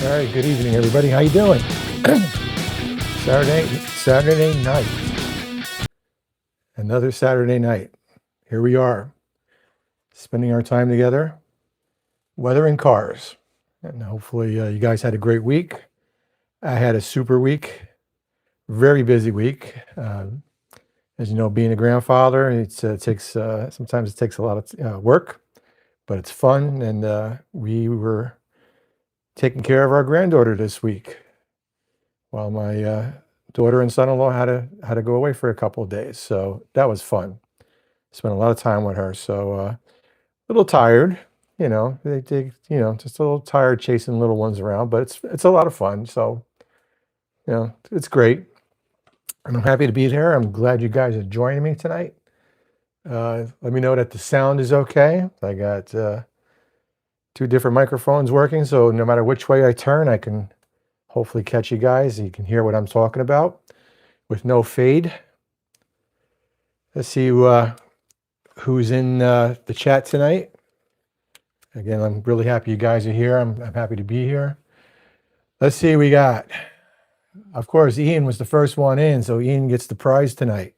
All right, good evening, everybody. How you doing? Saturday night. Another Saturday night. Here we are, spending our time together, weathering cars. And hopefully you guys had a great week. I had a super week, very busy week. As you know, being a grandfather, sometimes it takes a lot of work, but it's fun. And we were taking care of our granddaughter this week, while my daughter and son-in-law had to go away for a couple of days. So that was fun. Spent a lot of time with her. So a little tired, just a little tired chasing little ones around, but it's a lot of fun. So, it's great. And I'm happy to be there. I'm glad you guys are joining me tonight. Let me know that the sound is okay. I got 2 different microphones working, so no matter which way I turn, I can hopefully catch you guys. You can hear what I'm talking about with no fade. Let's see who's in the chat tonight. Again, I'm really happy you guys are here. I'm happy to be here. Let's see, we got, of course, Ian was the first one in, so Ian gets the prize tonight.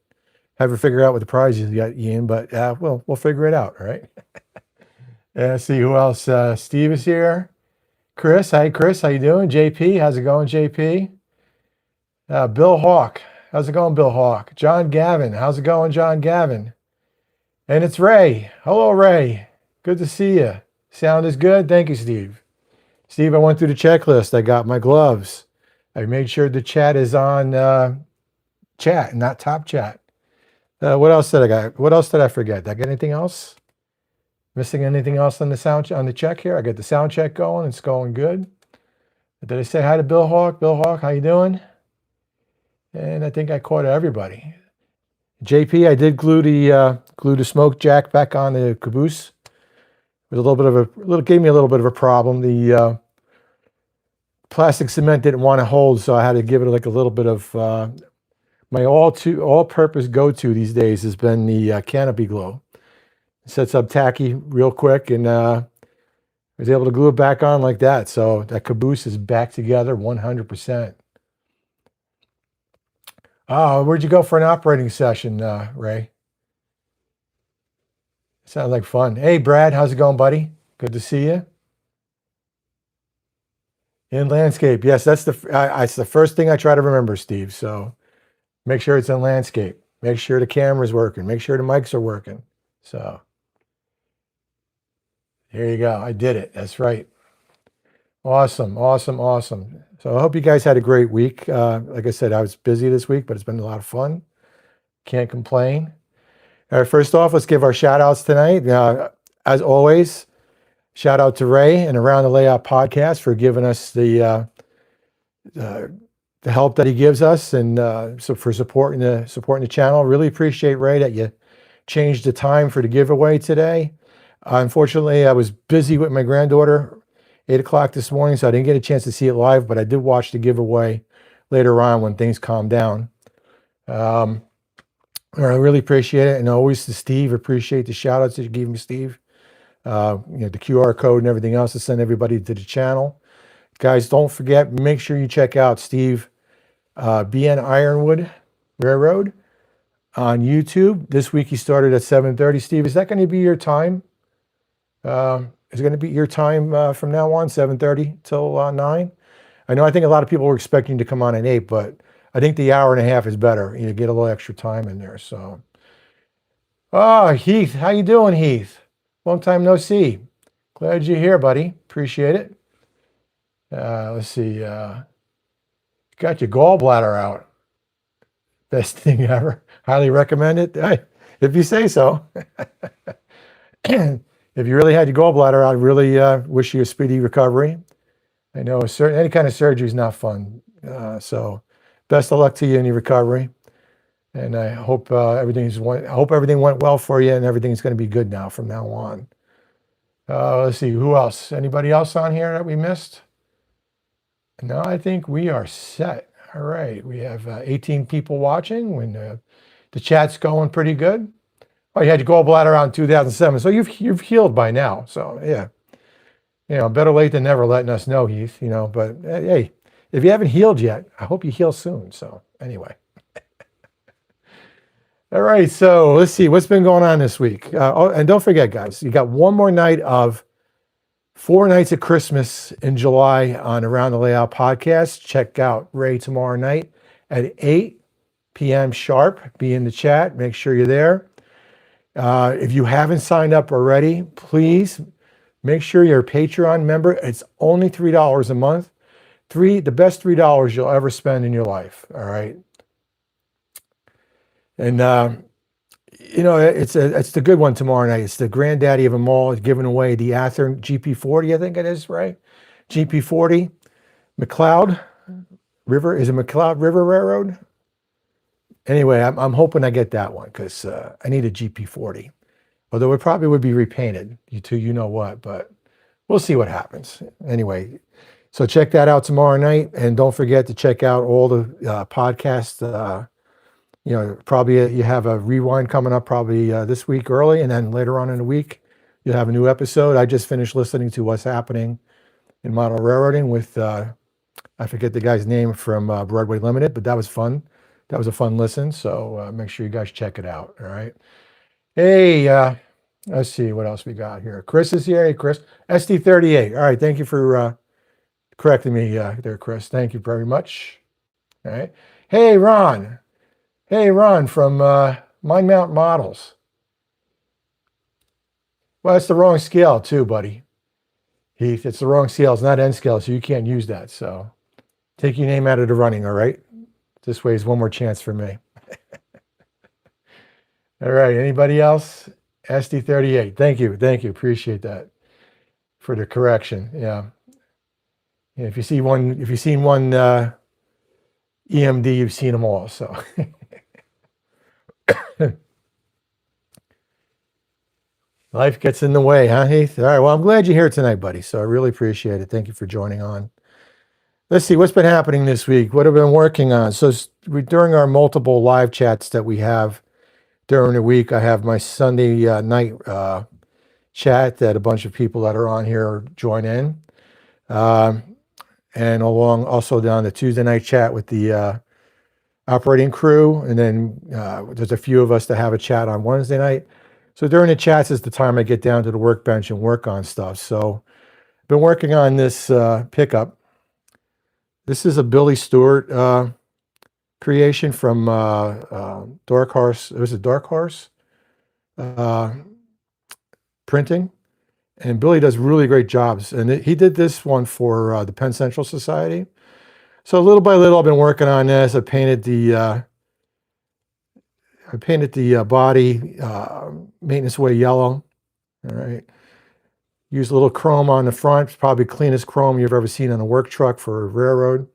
Haven't figured out what the prize is yet, Ian, but we'll figure it out, all right? Let's see who else. Steve is here. Chris, hi Chris, how you doing? JP, how's it going, JP? Bill Hawk, how's it going, Bill Hawk? John Gavin, how's it going, John Gavin? And it's Ray. Hello, Ray. Good to see you. Sound is good. Thank you, Steve. Steve, I went through the checklist. I got my gloves. I made sure the chat is on chat, not top chat. What else did I got? What else did I forget? Did I get anything else? Missing anything else on the check here? I got the sound check going. It's going good. Did I say hi to Bill Hawk? Bill Hawk, how you doing? And I think I caught everybody. JP, I did glue the smoke jack back on the caboose. It was gave me a little bit of a problem. The plastic cement didn't want to hold, so I had to give it like a little bit of my all-purpose go-to these days has been the canopy glue. It sets up tacky real quick, and I was able to glue it back on like that. So that caboose is back together 100%. Where'd you go for an operating session, Ray? Sounds like fun. Hey, Brad, how's it going, buddy? Good to see you. In landscape, yes, that's it's the first thing I try to remember, Steve. So make sure it's in landscape. Make sure the camera's working. Make sure the mics are working. So there you go. I did it. That's right. Awesome. So I hope you guys had a great week. Like I said, I was busy this week, but it's been a lot of fun. Can't complain. All right, first off, let's give our shout outs tonight. As always, shout out to Ray and Around the Layout podcast for giving us the help that he gives us, and so for supporting the channel. Really appreciate, Ray, that you changed the time for the giveaway today. Unfortunately, I was busy with my granddaughter 8 o'clock this morning, so I didn't get a chance to see it live, but I did watch the giveaway later on when things calmed down. I really appreciate it. And always to Steve, appreciate the shout outs that you gave me, Steve. The QR code and everything else to send everybody to the channel. Guys, don't forget, make sure you check out Steve BN Ironwood Railroad on YouTube. This week he started at 7:30. Steve, is that going to be your time? Is it going to be your time from now on, 7:30 till 9? I think a lot of people were expecting to come on at 8, but I think the hour and a half is better. You get a little extra time in there. So, Heath, how you doing, Heath? Long time no see. Glad you're here, buddy. Appreciate it. Let's see. Got your gallbladder out. Best thing ever. Highly recommend it. If you say so. If you really had your gallbladder out, I really wish you a speedy recovery. I know any kind of surgery is not fun. So best of luck to you in your recovery. And I hope everything went well for you, and everything's going to be good now from now on. Let's see, who else? Anybody else on here that we missed? No, I think we are set. All right, we have 18 people watching. When the chat's going pretty good. Oh, you had your gallbladder out in 2007, so you've healed by now. So yeah, Better late than never letting us know, Heath, but hey, if you haven't healed yet, I hope you heal soon. So anyway. All right, so let's see what's been going on this week. And don't forget, guys, you got one more night of 4 nights of Christmas in July on Around the Layout podcast. Check out Ray tomorrow night at 8 p.m. sharp. Be in the chat. Make sure you're there. If you haven't signed up already, please make sure you're a Patreon member. It's only $3 a month. The best $3 you'll ever spend in your life. All right. And it's the good one tomorrow night. It's the granddaddy of them all. It's giving away the Athearn GP40, I think it is, right? GP40, McLeod River. Is it McLeod River Railroad? Anyway, I'm hoping I get that one because I need a GP40. Although it probably would be repainted, you know what, but we'll see what happens. Anyway, so check that out tomorrow night. And don't forget to check out all the podcasts. Probably you have a rewind coming up probably this week early, and then later on in the week, you'll have a new episode. I just finished listening to What's Happening in Model Railroading with, I forget the guy's name from Broadway Limited, but that was fun. That was a fun listen. So make sure you guys check it out. All right. Hey, let's see what else we got here. Chris is here. Hey, Chris. SD38. All right. Thank you for correcting me there, Chris. Thank you very much. All right. Hey, Ron. Hey, Ron from Mind Mount Models. Well, it's the wrong scale too, buddy. Heath, it's the wrong scale. It's not nscale, so you can't use that. So take your name out of the running, all right? This way is one more chance for me. All right, anybody else? SD38, thank you. Appreciate that for the correction. Yeah. If you seen one EMD, you've seen them all, so. Life gets in the way, huh, Heath? All right, well, I'm glad you're here tonight, buddy, so I really appreciate it. Thank you for joining on. Let's see, what's been happening this week? What have I been working on? So during our multiple live chats that we have during the week, I have my Sunday night chat that a bunch of people that are on here join in. And along also down the Tuesday night chat with the operating crew. And then there's a few of us that have a chat on Wednesday night. So during the chats is the time I get down to the workbench and work on stuff. So I've been working on this pickup. This is a Billy Stewart creation from Dark Horse. It was a Dark Horse printing. And Billy does really great jobs. And he did this one for the Penn Central Society. So little by little, I've been working on this. I painted the body maintenance way yellow. All right. Use a little chrome on the front. It's probably cleanest chrome you've ever seen on a work truck for a railroad.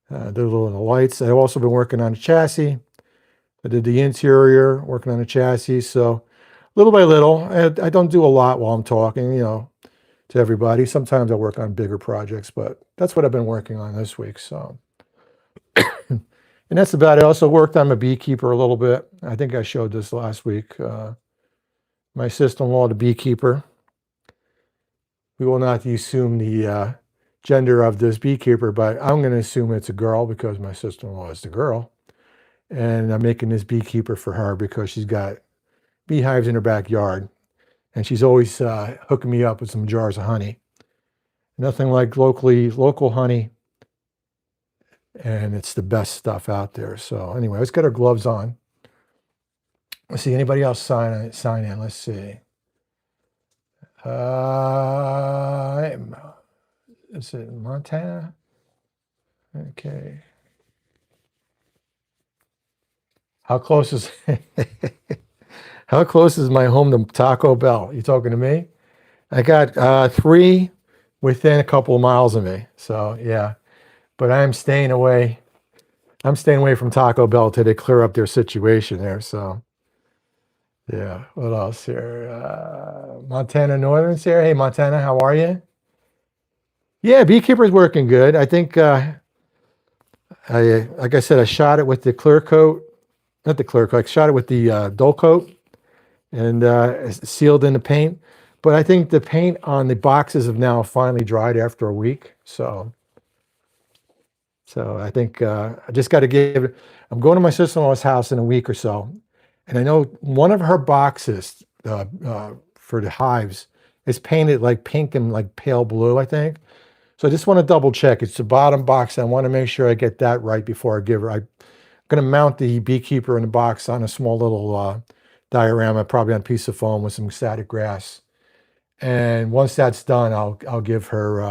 Did a little of the lights. I've also been working on the chassis. I did the interior, working on the chassis. So little by little, I don't do a lot while I'm talking, to everybody. Sometimes I work on bigger projects, but that's what I've been working on this week. So, and that's about it. I also worked on my beekeeper a little bit. I think I showed this last week. My sister-in-law, the beekeeper. We will not assume the gender of this beekeeper, but I'm going to assume it's a girl because my sister-in-law is the girl. And I'm making this beekeeper for her because she's got beehives in her backyard. And she's always hooking me up with some jars of honey. Nothing like local honey. And it's the best stuff out there. So anyway, let's get our gloves on. Let's see, anybody else sign in? Let's see. Is it Montana? Okay. How close is how close is my home to Taco Bell? You talking to me? I got 3 within a couple of miles of me. So yeah, but I'm staying away. I'm staying away from Taco Bell till they clear up their situation there. So yeah, what else here? Montana Northern's here. Hey, Montana, how are you? Yeah, beekeeper's working good. I think, like I said, I shot it with the clear coat. Not the clear coat. I shot it with the dull coat and sealed in the paint. But I think the paint on the boxes have now finally dried after a week. So I think I just got to give. I'm going to my sister-in-law's house in a week or so, and I know one of her boxes for the hives is painted like pink and like pale blue, I think. So I just want to double check. It's the bottom box. I want to make sure I get that right before I give her. I'm going to mount the beekeeper in the box on a small little diorama, probably on a piece of foam with some static grass. And once that's done, I'll give her.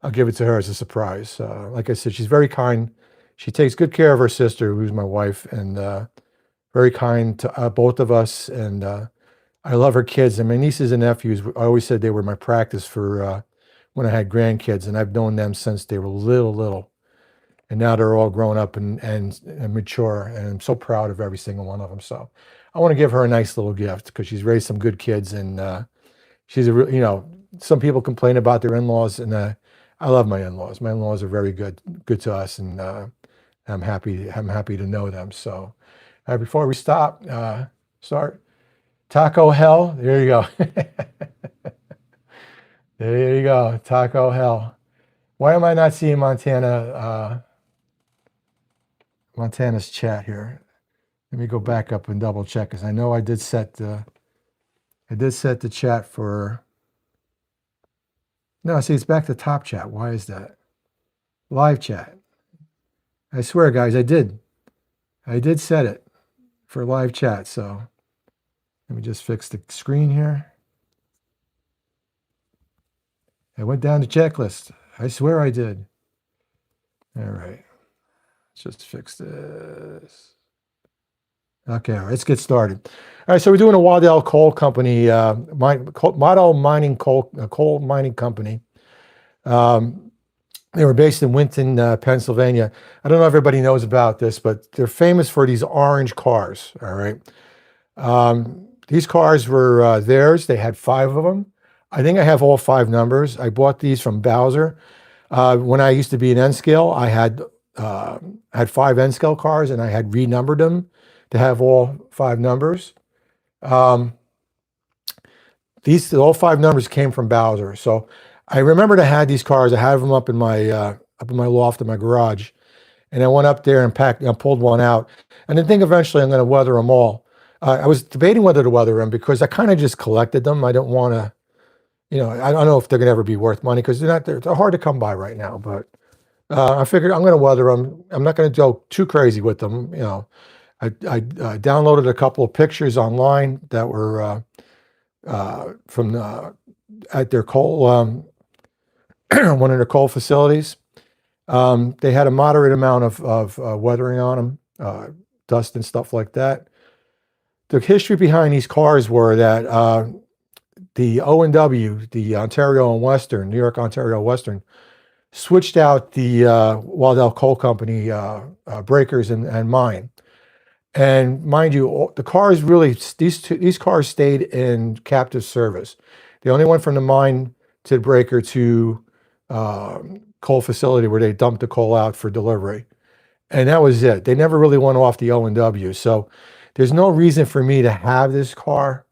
I'll give it to her as a surprise. Like I said, she's very kind. She takes good care of her sister, who's my wife, and very kind to both of us. And I love her kids. And my nieces and nephews, I always said they were my practice for when I had grandkids. And I've known them since they were little. And now they're all grown up and mature. And I'm so proud of every single one of them. So I want to give her a nice little gift because she's raised some good kids. And she's a real, some people complain about their in-laws, and I love my in-laws. My in-laws are very good to us, and I'm happy to know them. So before we start Taco Hell. There you go. There you go, Taco Hell. Why am I not seeing Montana's chat here? Let me go back up and double check, because I know I did set the chat for. No, see, it's back to top chat. Why is that? Live chat. I swear, guys, I did set it for live chat. So let me just fix the screen here. I went down the checklist. I swear I did. All right. Let's just fix this. Okay, let's get started. All right, so we're doing a Waddell Coal Company, Waddell Mining Coal Mining Company. They were based in Winton, Pennsylvania. I don't know if everybody knows about this, but they're famous for these orange cars. All right, these cars were theirs. They had 5 of them. I think I have all 5 numbers. I bought these from Bowser. When I used to be an nscale, I had 5 nscale cars, and I had renumbered them to have all 5 numbers. All 5 numbers came from Bowser. So I remembered I had these cars. I have them up in my loft in my garage, and I went up there and pulled one out. And I think eventually I'm going to weather them all. I was debating whether to weather them because I kind of just collected them. I don't want to, I don't know if they're going to ever be worth money because they're hard to come by right now. But I figured I'm going to weather them. I'm not going to go too crazy with them. I downloaded a couple of pictures online that were from at their coal, one of their coal facilities. They had a moderate amount of weathering on them, dust and stuff like that. The history behind these cars were that the O&W, the Ontario and Western, New York, Ontario Western, switched out the Waddell Coal Company breakers and mine. And mind you, the cars really, these cars stayed in captive service. They only went from the mine to the breaker to coal facility where they dumped the coal out for delivery. And that was it. They never really went off the O&W. So there's no reason for me to have this car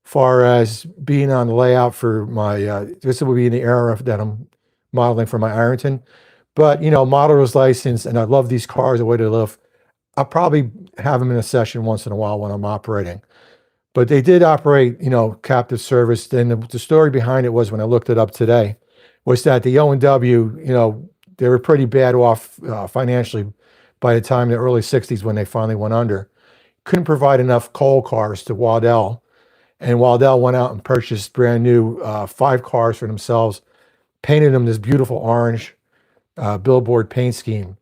far as being on the layout for my, this would be in the era that I'm modeling for my Ironton. But, modeler's license, and I love these cars, the way they live. I'll probably have them in a session once in a while when I'm operating. But they did operate, captive service. And the story behind it was, when I looked it up today, was that the O&W, they were pretty bad off financially by the time the early 60s when they finally went under. Couldn't provide enough coal cars to Waddell. And Waddell went out and purchased brand new 5 cars for themselves, painted them this beautiful orange billboard paint scheme.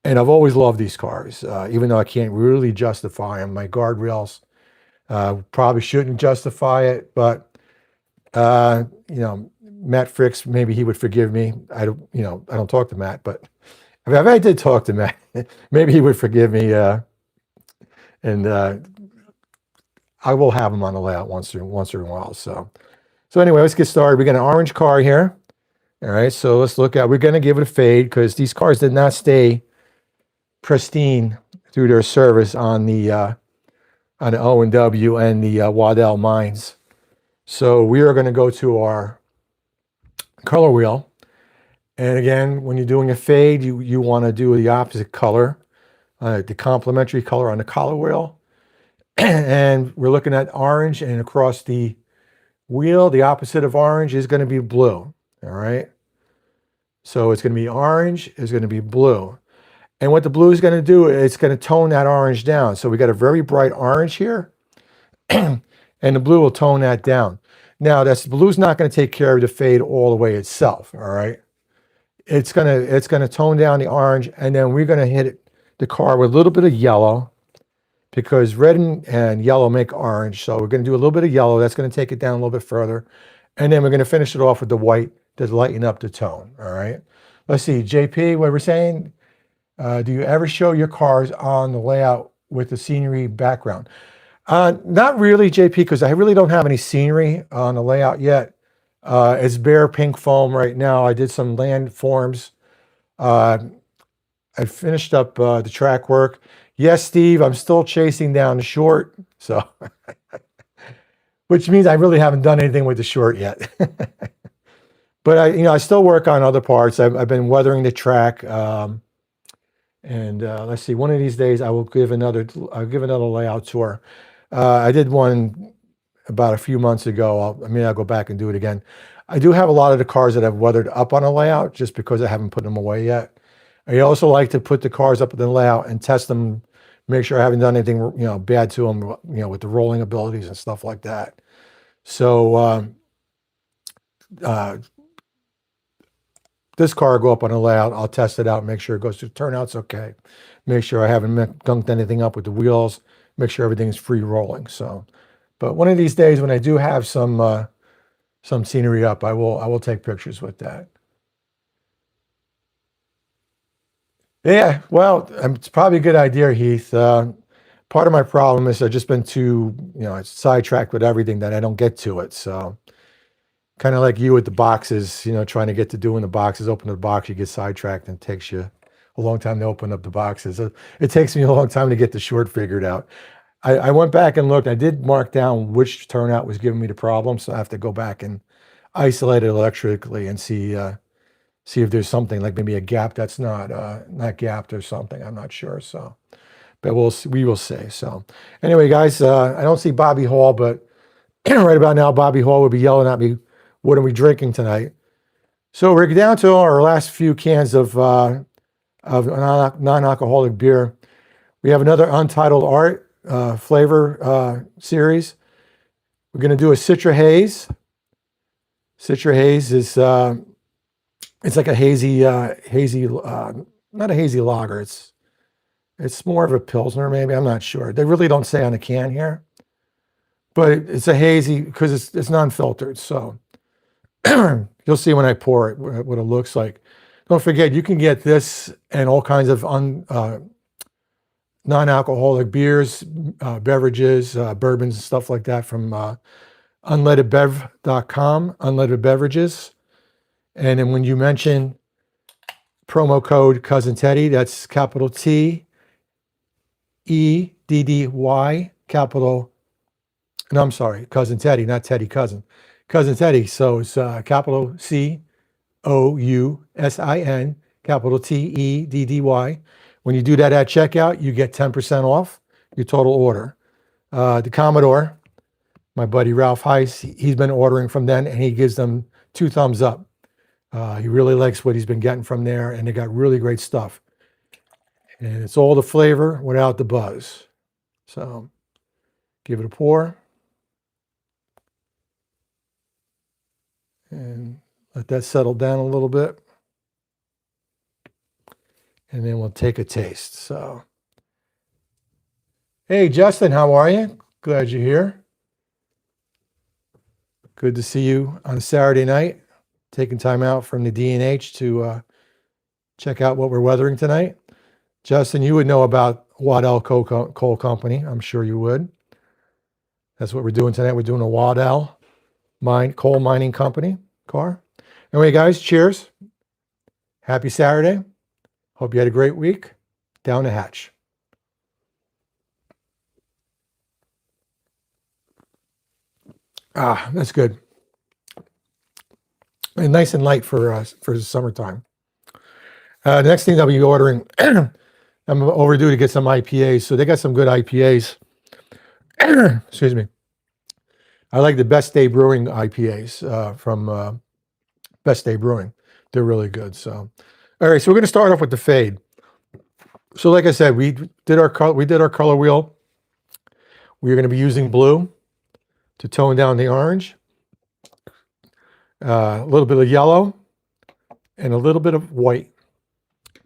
And I've always loved these cars, even though I can't really justify them. My guardrails probably shouldn't justify it, but Matt Fricks, maybe he would forgive me. I don't talk to Matt, but if I did talk to Matt, maybe he would forgive me. And I will have him on the layout once in a while. So anyway, let's get started. We got an orange car here. All right, so let's look at. We're going to give it a fade because these cars did not stay pristine through their service on the O&W and the Waddell mines. So we are going to go to our color wheel. And again, when you're doing a fade, you want to do the opposite color, the complementary color on the color wheel. And we're looking at orange, and across the wheel, the opposite of orange is going to be blue. All right. So it's going to be orange, is going to be blue. And what the blue is going to do, it's going to tone that orange down. So we got a very bright orange here, and the blue will tone that down. Now, the blue's not going to take care of the fade all the way itself, all right? It's gonna tone down the orange, and then we're going to hit the car with a little bit of yellow, because red and yellow make orange. So we're going to do a little bit of yellow. That's going to take it down a little bit further. And then we're going to finish it off with the white to lighten up the tone, all right? Let's see, JP, what we're saying, do you ever show your cars on the layout with the scenery background? Not really, JP, because I really don't have any scenery on the layout yet. It's bare pink foam right now. I did some land forms. I finished up the track work. Yes, Steve, I'm still chasing down the short. So, which means I really haven't done anything with the short yet. But I still work on other parts. I've been weathering the track. And let's see, one of these days I'll give another layout tour. I did one about a few months ago. I'll go back and do it again. I do have a lot of the cars that I've weathered up on a layout just because I haven't put them away yet. I also like to put the cars up in the layout and test them, make sure I haven't done anything bad to them, with the rolling abilities and stuff like that. So this car will go up on a layout. I'll test it out, make sure it goes through turnouts okay. Make sure I haven't gunked anything up with the wheels. Make sure everything's free rolling. So, but one of these days when I do have some scenery up, I will take pictures with that. Yeah, well, it's probably a good idea, Heath. Part of my problem is I've just been too, sidetracked with everything that I don't get to it. So, kind of like you with the boxes, trying to get to doing the boxes, open the box, you get sidetracked, and it takes you a long time to open up the boxes. It takes me a long time to get the short figured out. I went back and looked. I did mark down which turnout was giving me the problem, so I have to go back and isolate it electrically and see if there's something like maybe a gap that's not gapped or something. I'm not sure. So, but we will see. So, anyway, guys, I don't see Bobby Hall, but right about now, Bobby Hall would be yelling at me, "What are we drinking tonight?" So we're down to our last few cans of non-alcoholic beer. We have another Untitled Art flavor series. We're going to do a Citra Haze. Citra Haze is it's like a hazy, not a hazy lager. It's more of a Pilsner, maybe. I'm not sure. They really don't say on the can here, but it's a hazy because it's non-filtered. So you'll see when I pour it what it looks like. Don't forget, you can get this and all kinds of non-alcoholic beers, beverages, bourbons, and stuff like that from unleadedbev.com, Unleaded Beverages. And then when you mention promo code Cousin Teddy, that's capital T E D D Y, capital. No, I'm sorry, Cousin Teddy, not Teddy Cousin. Cousin Teddy. So it's capital COUSIN, capital TEDDY. When you do that at checkout, you get 10% off your total order. The Commodore, my buddy Ralph Heiss, he's been ordering from them, and he gives them 2 thumbs up. He really likes what he's been getting from there, and they got really great stuff. And it's all the flavor without the buzz. So give it a pour. And let that settle down a little bit. And then we'll take a taste. So, hey, Justin, how are you? Glad you're here. Good to see you on a Saturday night, taking time out from the D&H to check out what we're weathering tonight. Justin, you would know about Waddell Coal Company. I'm sure you would. That's what we're doing tonight. We're doing a Waddell coal mining company car. Anyway, guys, cheers. Happy Saturday. Hope you had a great week. Down the hatch. Ah, that's good. And nice and light for the summertime. The next thing I'll be ordering, I'm overdue to get some IPAs. So they got some good IPAs. Excuse me. I like the Best Day Brewing IPAs from Best Day Brewing. They're really good. So, all right. So we're going to start off with the fade. So, like I said, we did our color wheel. We're going to be using blue to tone down the orange, a little bit of yellow, and a little bit of white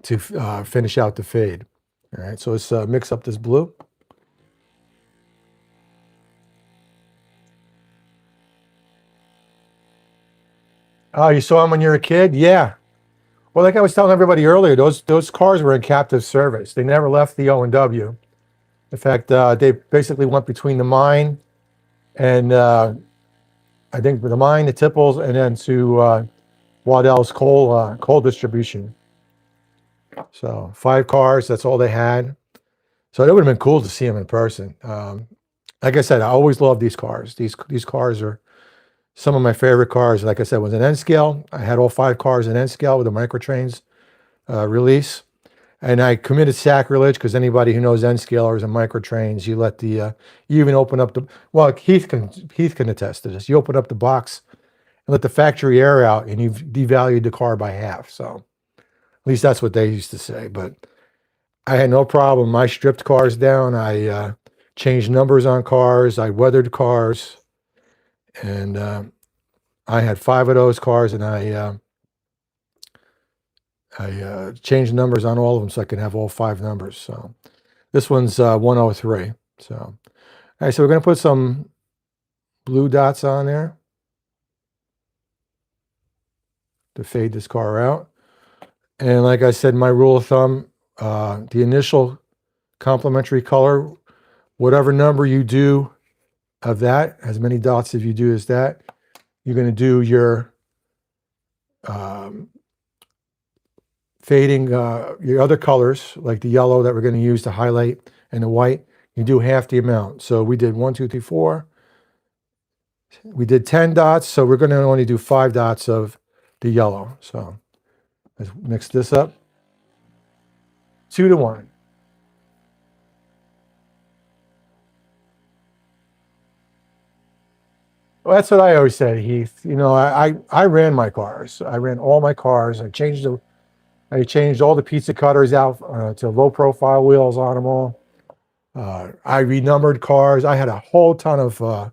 to finish out the fade. All right. So let's mix up this blue. Oh, you saw them when you were a kid? Yeah. Well, like I was telling everybody earlier, those cars were in captive service. They never left the O&W. In fact, they basically went between the mine and I think the mine, the Tipples, and then to Waddell's coal distribution. So 5 cars, that's all they had. So it would have been cool to see them in person. Like I said, I always love these cars. These cars are some of my favorite cars. Like I said, was an nscale. I had all 5 cars in nscale with the microtrains release. And I committed sacrilege because anybody who knows nscalers and microtrains, you let you even open up well, Heath can attest to this. You open up the box and let the factory air out, and you've devalued the car by half. So at least that's what they used to say. But I had no problem. I stripped cars down. I changed numbers on cars. I weathered cars, and I had 5 of those cars, and I changed numbers on all of them so I could have all 5 numbers. So this one's 103. So all right, so we're going to put some blue dots on there to fade this car out. And like I said, my rule of thumb, the initial complementary color, whatever number you do of that, as many dots as you do as that, you're going to do your fading your other colors, like the yellow that we're going to use to highlight and the white. You do half the amount. So we did 1, 2, 3, 4. We did 10 dots, so we're going to only do 5 dots of the yellow. So let's mix this up. 2 to 1. Well, that's what I always said, Heath. You know, I ran my cars. I ran all my cars. I changed all the pizza cutters out to low profile wheels on them all. I renumbered cars. I had a whole ton of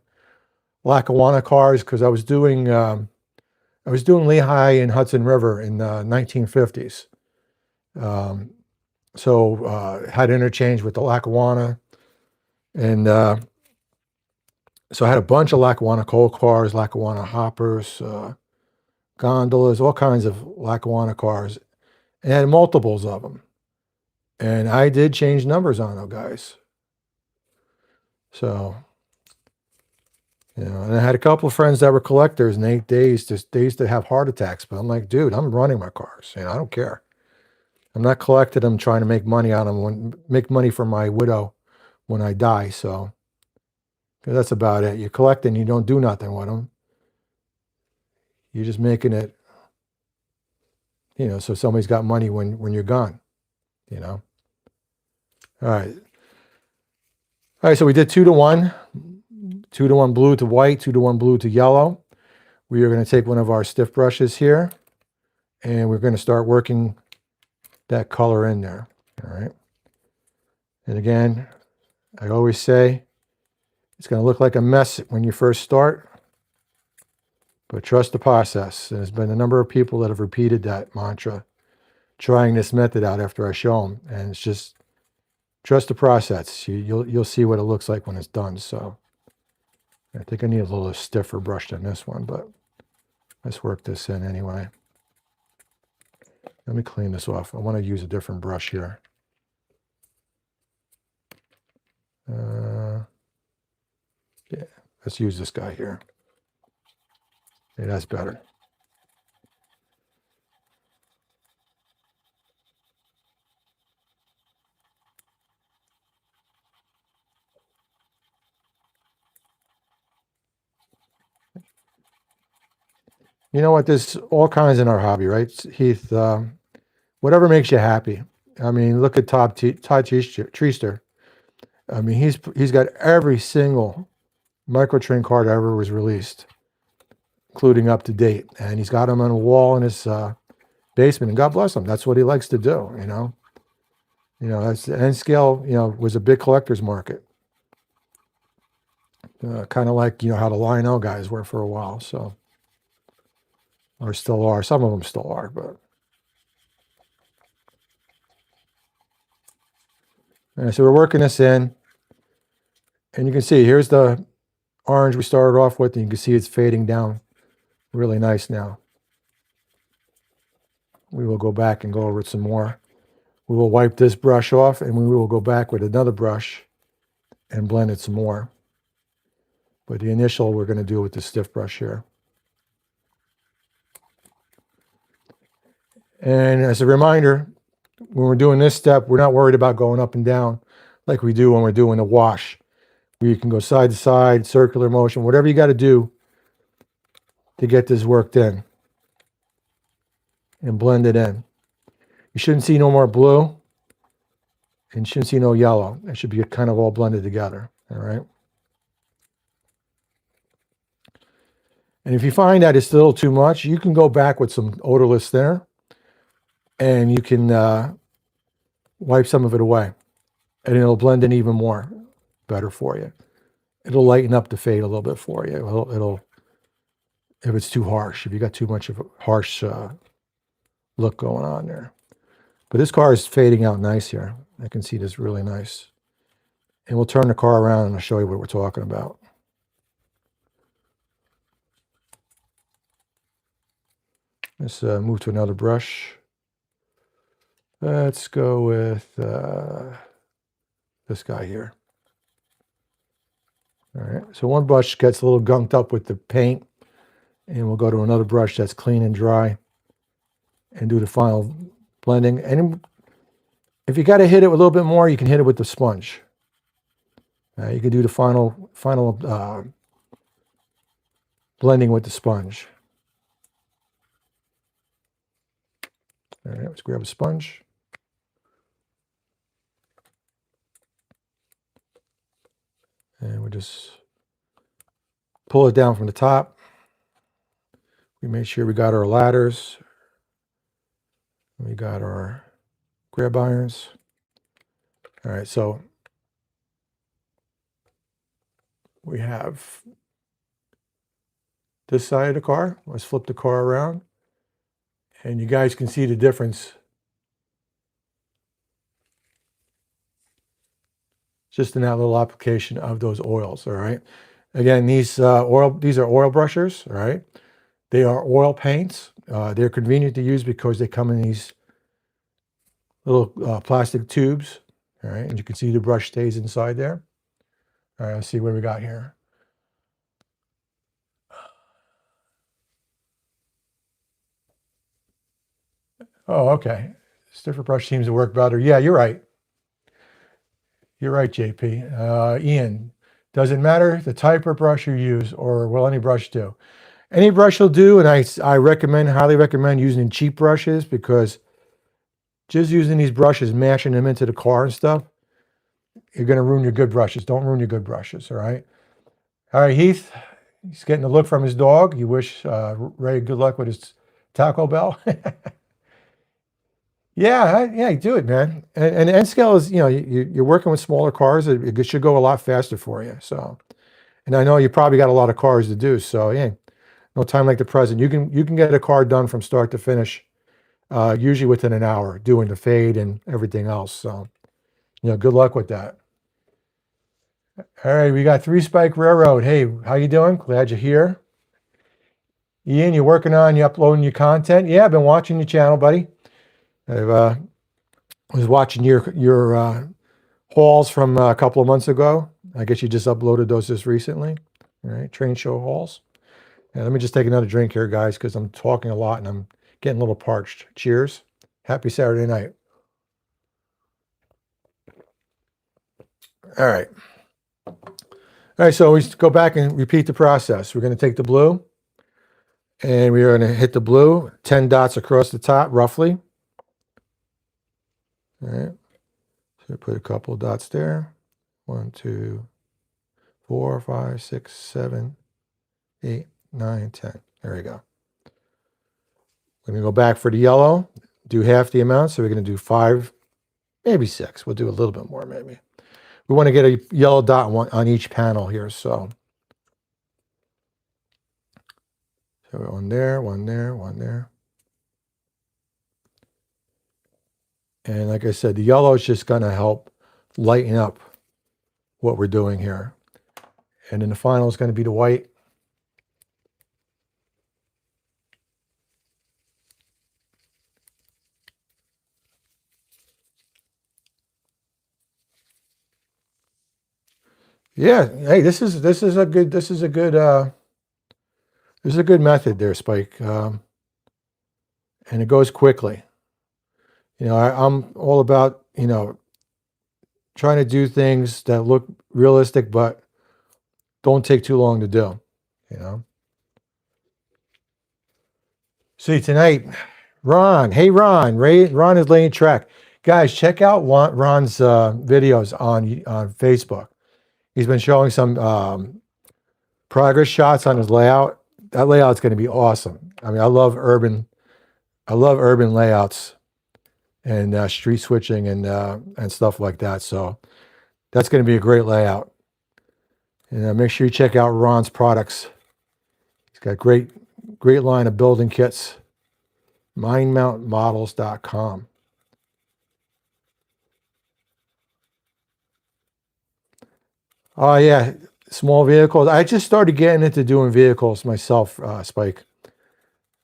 Lackawanna cars because I was doing Lehigh and Hudson River in the 1950s. So had interchange with the Lackawanna, and so I had a bunch of Lackawanna coal cars, Lackawanna hoppers, gondolas, all kinds of Lackawanna cars, and had multiples of them. And I did change numbers on those guys. So, you know, and I had a couple of friends that were collectors, and they used to have heart attacks. But I'm like, dude, I'm running my cars. You know, I don't care. I'm not collecting them, trying to make money on them. Make money for my widow when I die. So that's about it. You collect and you don't do nothing with them. You're just making it, you know, so somebody's got money when you're gone. You know. All right. All right. So we did 2 to 1. 2 to 1 blue to white, 2 to 1 blue to yellow. We are going to take one of our stiff brushes here, and we're going to start working that color in there. All right. And again, I always say it's going to look like a mess when you first start, but trust the process. And there's been a number of people that have repeated that mantra, trying this method out after I show them, and it's just trust the process. You'll see what it looks like when it's done. So I think I need a little stiffer brush than this one, but let's work this in anyway. Let me clean this off. I want to use a different brush here. Yeah, let's use this guy here. Yeah, that's better. You know what? There's all kinds in our hobby, right, Heath? Whatever makes you happy. I mean, look at Todd Treaster. I mean, he's got every single microtrain card ever was released, including up to date, and he's got them on a wall in his basement. And God bless him. That's what he likes to do. That's nscale. Was a big collector's market, kind of like how the Lionel guys were for a while. So, or still are. Some of them still are, but. So we're working this in, and you can see here's the orange we started off with, and you can see it's fading down really nice now. We will go back and go over it some more. We will wipe this brush off, and we will go back with another brush and blend it some more. But the initial we're going to do with the stiff brush here. And as a reminder, when we're doing this step, we're not worried about going up and down like we do when we're doing the wash. You can go side to side, circular motion, whatever you got to do to get this worked in and blend it in. You shouldn't see no more blue and you shouldn't see no yellow. It should be kind of all blended together, all right? And if you find that it's a little too much, you can go back with some odorless thinner and you can wipe some of it away, and it'll blend in even more better for you. It'll lighten up the fade a little bit for you. It'll if it's too harsh, if you got too much of a harsh look going on there. But this car is fading out nice here. I can see this really nice. And we'll turn the car around and I'll show you what we're talking about. Let's move to another brush. Let's go with this guy here. All right, so one brush gets a little gunked up with the paint, and we'll go to another brush that's clean and dry and do the final blending. And if you got to hit it a little bit more, you can hit it with the sponge. You can do the final blending with the sponge. All right, let's grab a sponge. And we just pull it down from the top. We make sure we got our ladders. We got our grab irons. All right, so we have this side of the car. Let's flip the car around. And you guys can see the difference just in that little application of those oils, all right? Again, these are oil brushers, all right? They are oil paints. They're convenient to use because they come in these little plastic tubes, all right? And you can see the brush stays inside there. All right, let's see what we got here. Oh, okay. Stiffer brush seems to work better. Yeah, you're right. You're right, JP. Ian, does it matter the type of brush you use, or will any brush do? Any brush will do, and I highly recommend using cheap brushes, because just using these brushes, mashing them into the car and stuff, you're going to ruin your good brushes. Don't ruin your good brushes, all right? All right, Heath, he's getting a look from his dog. You wish Ray good luck with his Taco Bell. Yeah, do it, man. And nscale is, you're working with smaller cars. It should go a lot faster for you. So, and I know you probably got a lot of cars to do. So, yeah, no time like the present. You can get a car done from start to finish, usually within an hour, doing the fade and everything else. So, good luck with that. All right, we got Three Spike Railroad. Hey, how you doing? Glad you're here. Ian, you uploading your content? Yeah, I've been watching your channel, buddy. I was watching your hauls from a couple of months ago. I guess you just uploaded those just recently. All right, train show hauls. And let me just take another drink here, guys, because I'm talking a lot and I'm getting a little parched. Cheers. Happy Saturday night. All right. All right, so we go back and repeat the process. We're going to take the blue, And we're going to hit the blue, 10 dots across the top, roughly. All right. So put a couple of dots there. 1, 2, 4, 5, 6, 7, 8, 9, 10. There we go. We're going to go back for the yellow, do half the amount. So we're going to do 5, maybe 6. We'll do a little bit more, maybe. We want to get a yellow dot on each panel here. So one there, one there, one there. And like I said, the yellow is just going to help lighten up what we're doing here. And then the final is going to be the white. Yeah, hey, this is a good method there, Spike. And it goes quickly. You know, I'm all about, you know, trying to do things that look realistic, but don't take too long to do, you know. See, tonight, Ron. Hey, Ron. Ron is laying track. Guys, check out Ron's videos on Facebook. He's been showing some progress shots on his layout. That layout's going to be awesome. I mean, I love urban layouts and street switching and stuff like that. So that's going to be a great layout. And make sure you check out Ron's products. He's got great line of building kits. Mindmountmodels.com. Oh yeah, small vehicles. I just started getting into doing vehicles myself, Spike.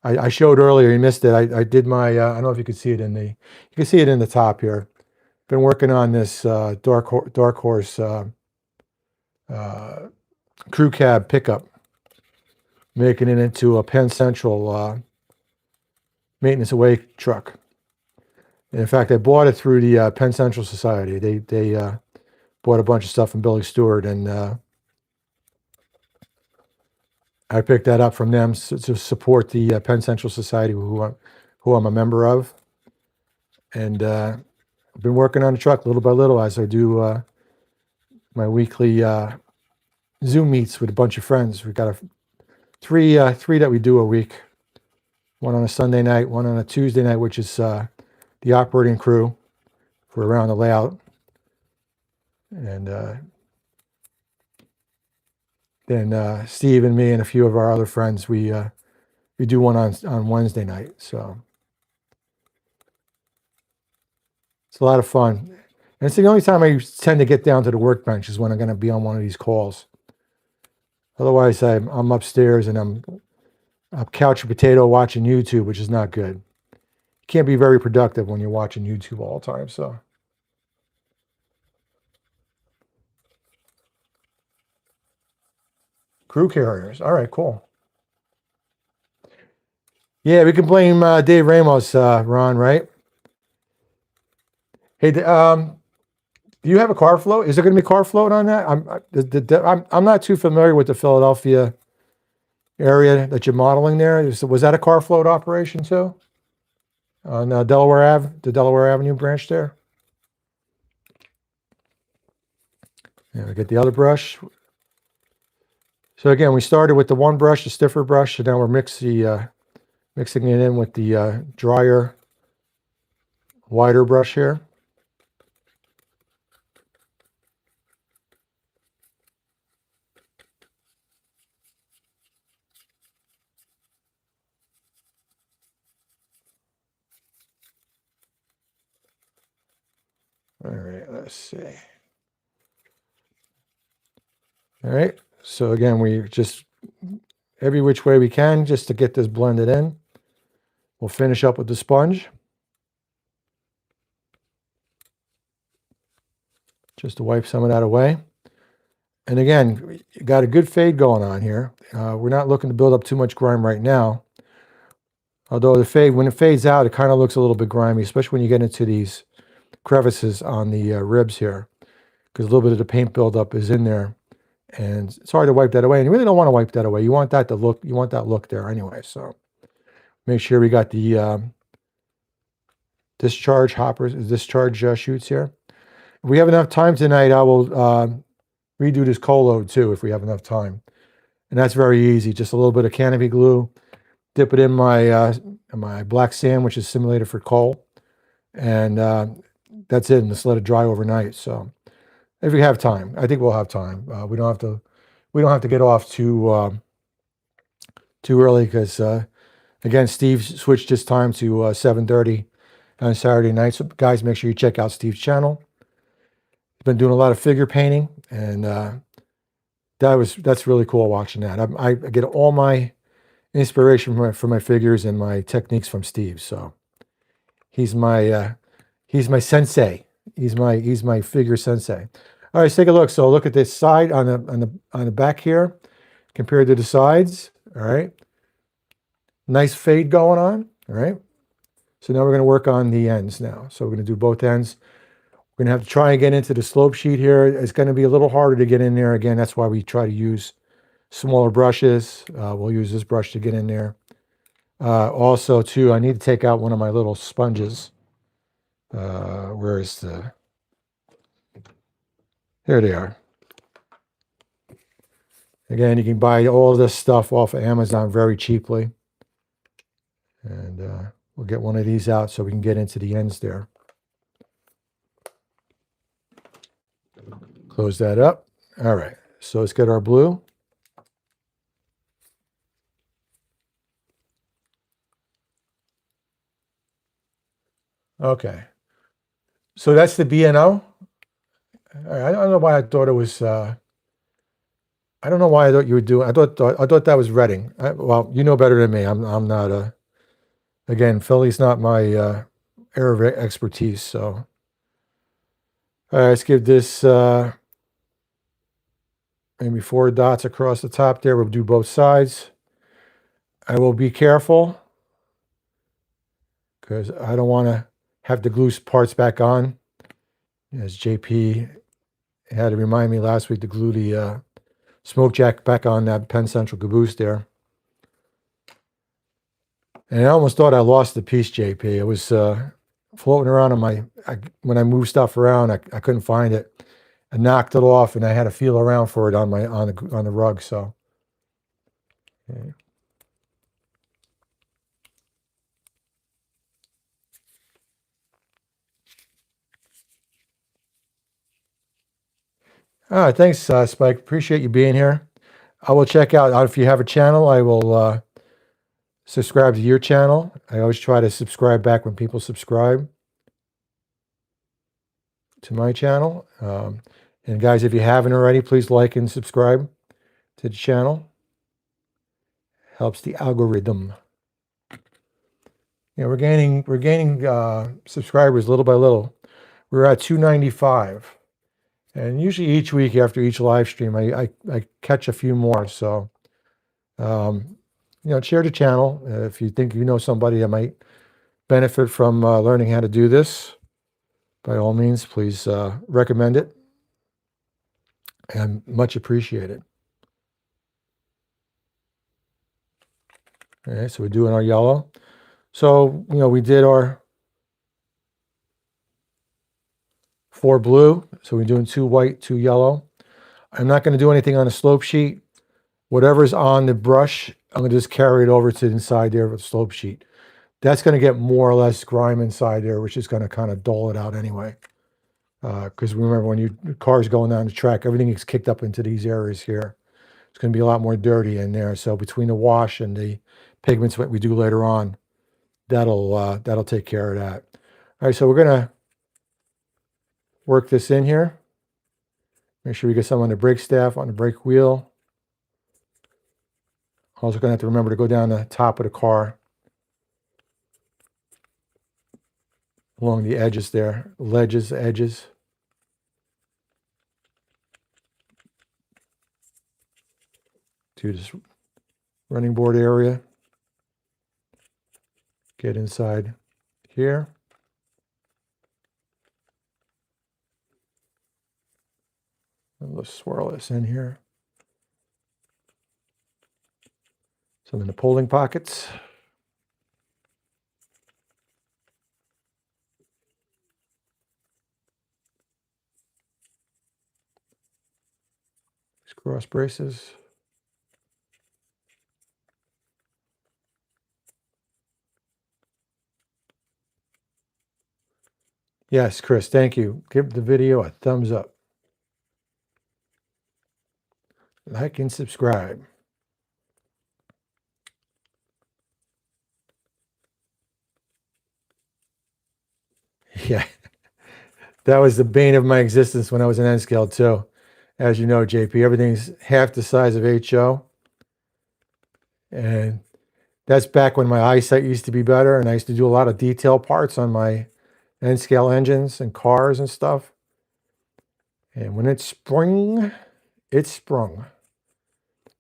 I showed earlier, you missed it. I did my, I don't know if you can see it you can see it in the top here. Been working on this Dark Horse crew cab pickup, making it into a Penn Central maintenance away truck. And in fact, I bought it through the Penn Central Society. They bought a bunch of stuff from Billy Stewart, and I picked that up from them to support the Penn Central Society, who I'm a member of. And I've been working on the truck little by little as I do my weekly Zoom meets with a bunch of friends. We've got three that we do a week. One on a Sunday night, one on a Tuesday night, which is the operating crew for around the layout. And then Steve and me and a few of our other friends, we do one on Wednesday night. So it's a lot of fun. And it's the only time I tend to get down to the workbench is when I'm going to be on one of these calls. Otherwise, I'm upstairs and I'm couch potato watching YouTube, which is not good. You can't be very productive when you're watching YouTube all the time. So crew carriers. All right, cool. Yeah, we can blame Dave Ramos, Ron, right? Hey, do you have a car float? Is there going to be a car float on that? I'm not too familiar with the Philadelphia area that you're modeling there. Was that a car float operation too? On Delaware Ave, the Delaware Avenue branch there? Yeah, we get the other brush. So again, we started with the one brush, the stiffer brush, and now we're mixing it in with the drier, wider brush here. All right, let's see. All right, so again, we just every which way we can just to get this blended in. We'll finish up with the sponge. Just to wipe some of that away. And again, you got a good fade going on here. We're not looking to build up too much grime right now. Although when it fades out, it kind of looks a little bit grimy, especially when you get into these crevices on the ribs here, because a little bit of the paint buildup is in there And it's hard to wipe that away. And you really don't want to wipe that away. You want that to look, you want that look there anyway. So make sure we got the discharge hoppers, discharge chutes here. If we have enough time tonight, I will redo this coal load too, if we have enough time. And that's very easy. Just a little bit of canopy glue, dip it in my black sand, which is simulated for coal. And that's it, and just let it dry overnight. So if we have time, I think we'll have time. We don't have to get off too early, because again, Steve switched his time to 7:30 on Saturday night. So guys, make sure you check out Steve's channel. He's been doing a lot of figure painting, and that's really cool watching that. I get all my inspiration from my figures and my techniques from Steve. So he's my sensei. He's my figure sensei. All right, let's take a look. So look at this side on the back here compared to the sides. All right, nice fade going on. All right. So now we're going to work on the ends now. So we're going to do both ends. We're going to have to try and get into the slope sheet here. It's going to be a little harder to get in there. Again, that's why we try to use smaller brushes. We'll use this brush to get in there. Also, too, I need to take out one of my little sponges. Where is the... There they are. Again, you can buy all this stuff off of Amazon very cheaply. And we'll get one of these out so we can get into the ends there. Close that up. All right, so let's get our blue. Okay, so that's the B&O. I don't know why I thought it was. I don't know why I thought you were doing. I thought that was Reading. Well, you know better than me. I'm not. Again, Philly's not my area of expertise. So, all right, let's give this maybe 4 dots across the top there. We'll do both sides. I will be careful, because I don't want to have to glue parts back on. As JP had to remind me last week to glue the smoke jack back on that Penn Central caboose there. And I almost thought I lost the piece, JP. It was floating around on when I moved stuff around, I couldn't find it. I knocked it off, and I had to feel around for it on the rug. So, okay. All right, thanks, Spike. Appreciate you being here. I will check out if you have a channel. I will subscribe to your channel. I always try to subscribe back when people subscribe to my channel. And guys, if you haven't already, please like and subscribe to the channel. Helps the algorithm. Yeah, we're gaining subscribers little by little. We're at 295. And usually each week after each live stream, I catch a few more. So, share the channel. If you think you know somebody that might benefit from learning how to do this, by all means, please recommend it. And much appreciated. All right, so we're doing our yellow. So, we did our 4 blue. So we're doing 2 white, 2 yellow. I'm not going to do anything on the slope sheet. Whatever's on the brush, I'm going to just carry it over to the inside there of the slope sheet. That's going to get more or less grime inside there, which is going to kind of dull it out anyway. Because remember, when your car's going down the track, everything gets kicked up into these areas here. It's going to be a lot more dirty in there. So between the wash and the pigments that we do later on, that'll take care of that. All right, so we're going to work this in here. Make sure we get some on the brake staff, on the brake wheel. Also going to have to remember to go down the top of the car along the edges there, ledges, edges. To this running board area. Get inside here. And let's swirl this in here. Some in the polling pockets. These cross braces. Yes, Chris, thank you. Give the video a thumbs up. Like and subscribe. Yeah, that was the bane of my existence when I was in nscale too. As you know, JP, everything's half the size of HO. And that's back when my eyesight used to be better, and I used to do a lot of detail parts on my nscale engines and cars and stuff. And when it sprung, it sprung.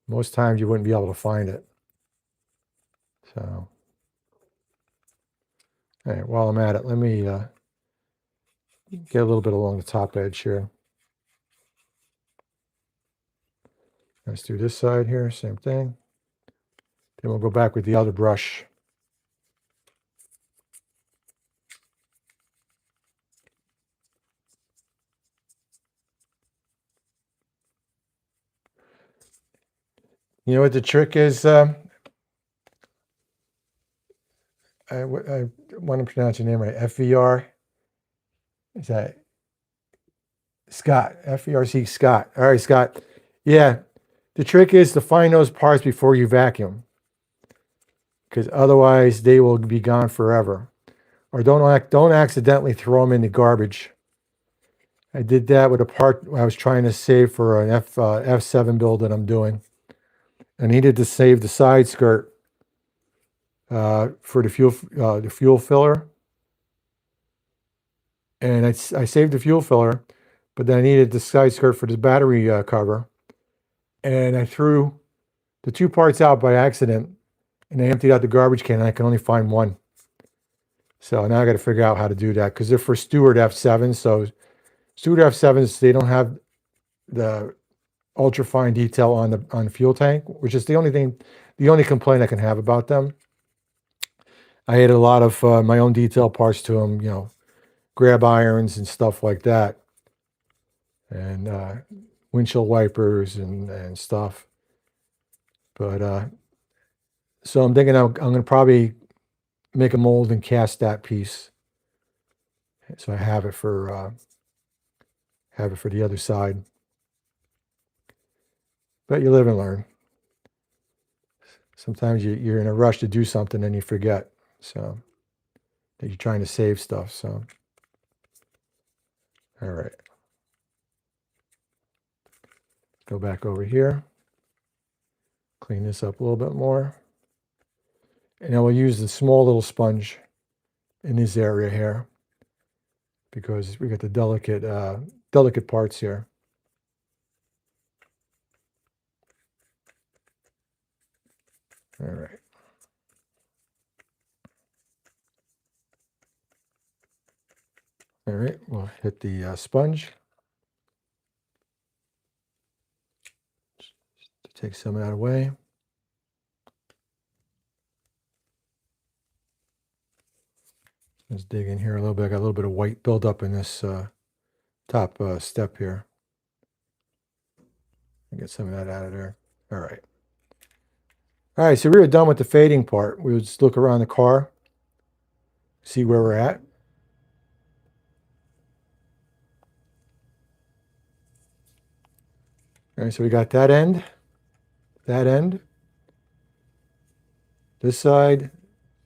Most times you wouldn't be able to find it. So, all right, while I'm at it, let me get a little bit along the top edge here. Let's do this side here, same thing. Then we'll go back with the other brush. You know what the trick is? I want to pronounce your name right. FVR. Is that Scott? FVRC Scott. All right, Scott. Yeah, the trick is to find those parts before you vacuum, because otherwise they will be gone forever. Or don't accidentally throw them in the garbage. I did that with a part I was trying to save for an F7 build that I'm doing. I needed to save the side skirt for the fuel filler. And I saved the fuel filler, but then I needed the side skirt for the battery cover. And I threw the two parts out by accident, and I emptied out the garbage can, and I can only find one. So now I got to figure out how to do that, because they're for Stewart F7s. So Stewart F7s, they don't have the ultra fine detail on the fuel tank, which is the only complaint I can have about them. I added a lot of my own detail parts to them, you know, grab irons and stuff like that, and windshield wipers and stuff. But so I'm thinking I'm going to probably make a mold and cast that piece, so I have it for the other side. But you live and learn. Sometimes you're in a rush to do something and you forget, so that you're trying to save stuff. So, all right, go back over here, clean this up a little bit more, and I will use the small little sponge in this area here, because we got the delicate parts here. All right. All right, we'll hit the sponge to take some of that away. Let's dig in here a little bit. I got a little bit of white buildup in this top step here. Get some of that out of there. All right. All right, so we were done with the fading part. We would just look around the car, see where we're at. All right, so we got that end, this side,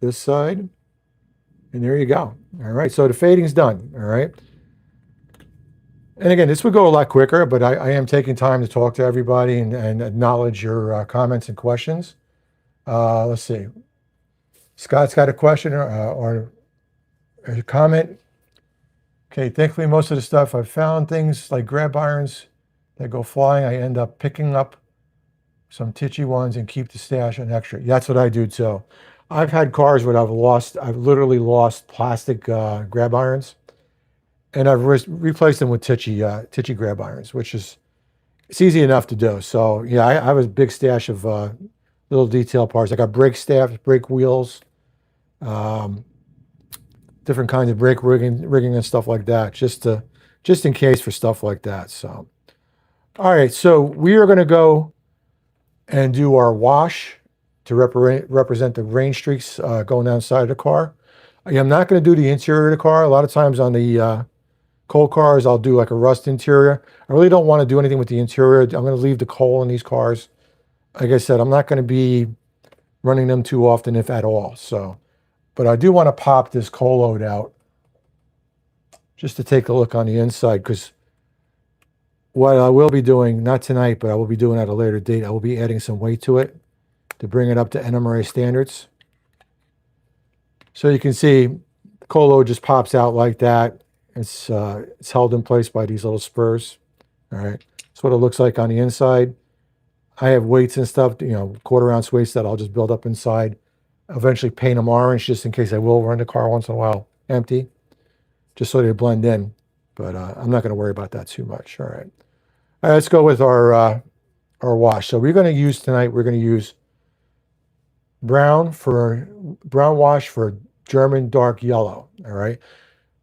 and there you go. All right, so the fading's done. All right. And again, this would go a lot quicker, but I am taking time to talk to everybody and acknowledge your comments and questions. Let's see. Scott's got a question or a comment. Okay, thankfully, most of the stuff I've found, things like grab irons that go flying, I end up picking up some titchy ones and keep the stash an extra. That's what I do too. I've had cars where I've literally lost plastic grab irons, and I've replaced them with titchy grab irons, which is, it's easy enough to do. So yeah, I have a big stash of little detail parts. I got brake staffs, brake wheels, different kinds of brake rigging and stuff like that, just in case for stuff like that. So, all right, so we are going to go and do our wash to represent the rain streaks going down the side of the car. I'm not going to do the interior of the car. A lot of times on the coal cars, I'll do like a rust interior. I really don't want to do anything with the interior. I'm going to leave the coal in these cars. Like I said, I'm not going to be running them too often, if at all. So, but I do want to pop this coal load out just to take a look on the inside, because what I will be doing, not tonight, but I will be doing at a later date, I will be adding some weight to it to bring it up to NMRA standards. So you can see the coal load just pops out like that. It's held in place by these little spurs. All right, that's what it looks like on the inside. I have weights and stuff, you know, 1/4 ounce weights that I'll just build up inside. Eventually paint them orange, just in case I will run the car once in a while empty, just so they blend in. But I'm not going to worry about that too much. All right, let's go with our wash. So we're going to use tonight, we're going to use brown wash for German dark yellow. All right.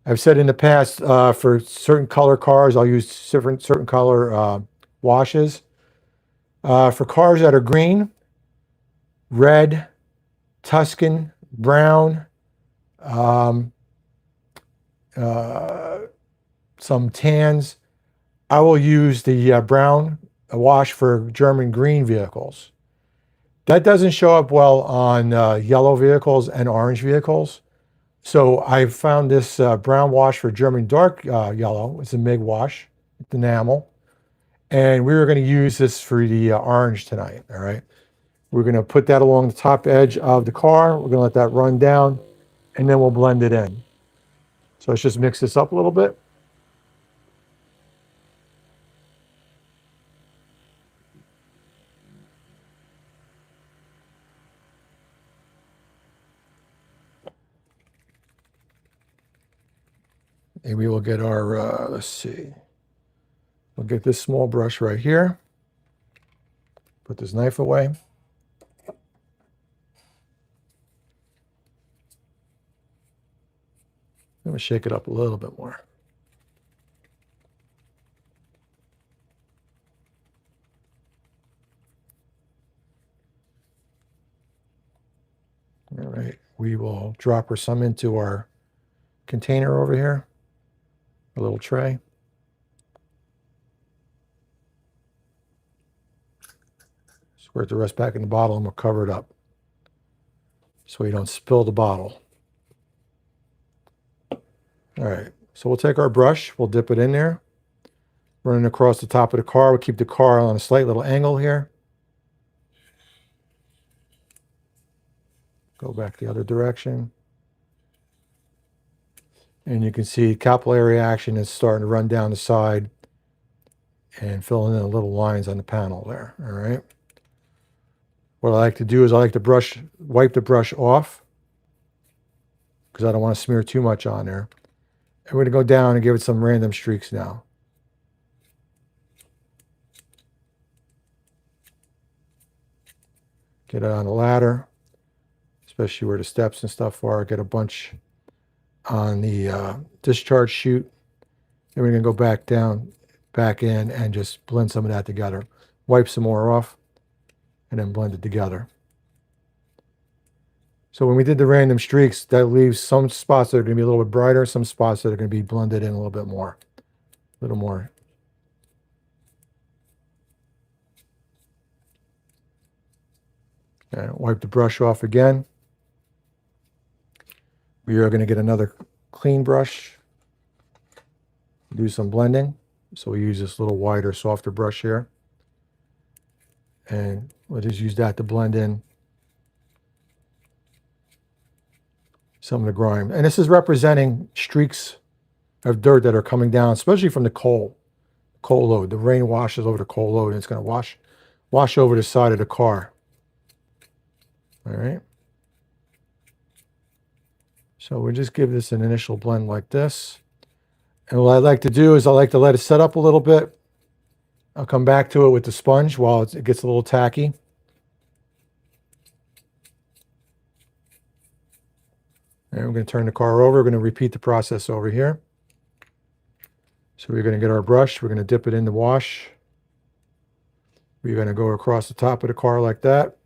I've said in the past, for certain color cars, I'll use certain color washes. For cars that are green, red, Tuscan, brown, some tans, I will use the brown wash for German green vehicles. That doesn't show up well on yellow vehicles and orange vehicles. So I found this brown wash for German dark yellow. It's a MIG wash, it's enamel. And we were going to use this for the orange tonight, all right? We're going to put that along the top edge of the car. We're going to let that run down, and then we'll blend it in. So let's just mix this up a little bit. And we will get our, let's see. We'll get this small brush right here. Put this knife away. I'm going to shake it up a little bit more. All right, we will drop her some into our container over here, a little tray. Squirt the rest back in the bottle, and we'll cover it up so you don't spill the bottle. All right, so we'll take our brush, we'll dip it in there, run it across the top of the car. We'll keep the car on a slight little angle here. Go back the other direction. And you can see capillary action is starting to run down the side and filling in the little lines on the panel there, all right? What I like to do is I like to wipe the brush off, because I don't want to smear too much on there. And we're going to go down and give it some random streaks now. Get it on the ladder, especially where the steps and stuff are. Get a bunch on the discharge chute. And we're going to go back down, back in, and just blend some of that together. Wipe some more off, and then blend it together. So when we did the random streaks, that leaves some spots that are going to be a little bit brighter, some spots that are going to be blended in a little bit more. A little more. And wipe the brush off again. We are going to get another clean brush, do some blending. So we use this little wider, softer brush here. And we'll just use that to blend in some of the grime. And this is representing streaks of dirt that are coming down, especially from the coal load. The rain washes over the coal load, and it's going to wash over the side of the car. All right. So we'll just give this an initial blend like this. And what I like to do is I like to let it set up a little bit. I'll come back to it with the sponge while it gets a little tacky. And we're going to turn the car over. We're going to repeat the process over here. So we're going to get our brush. We're going to dip it in the wash. We're going to go across the top of the car like that.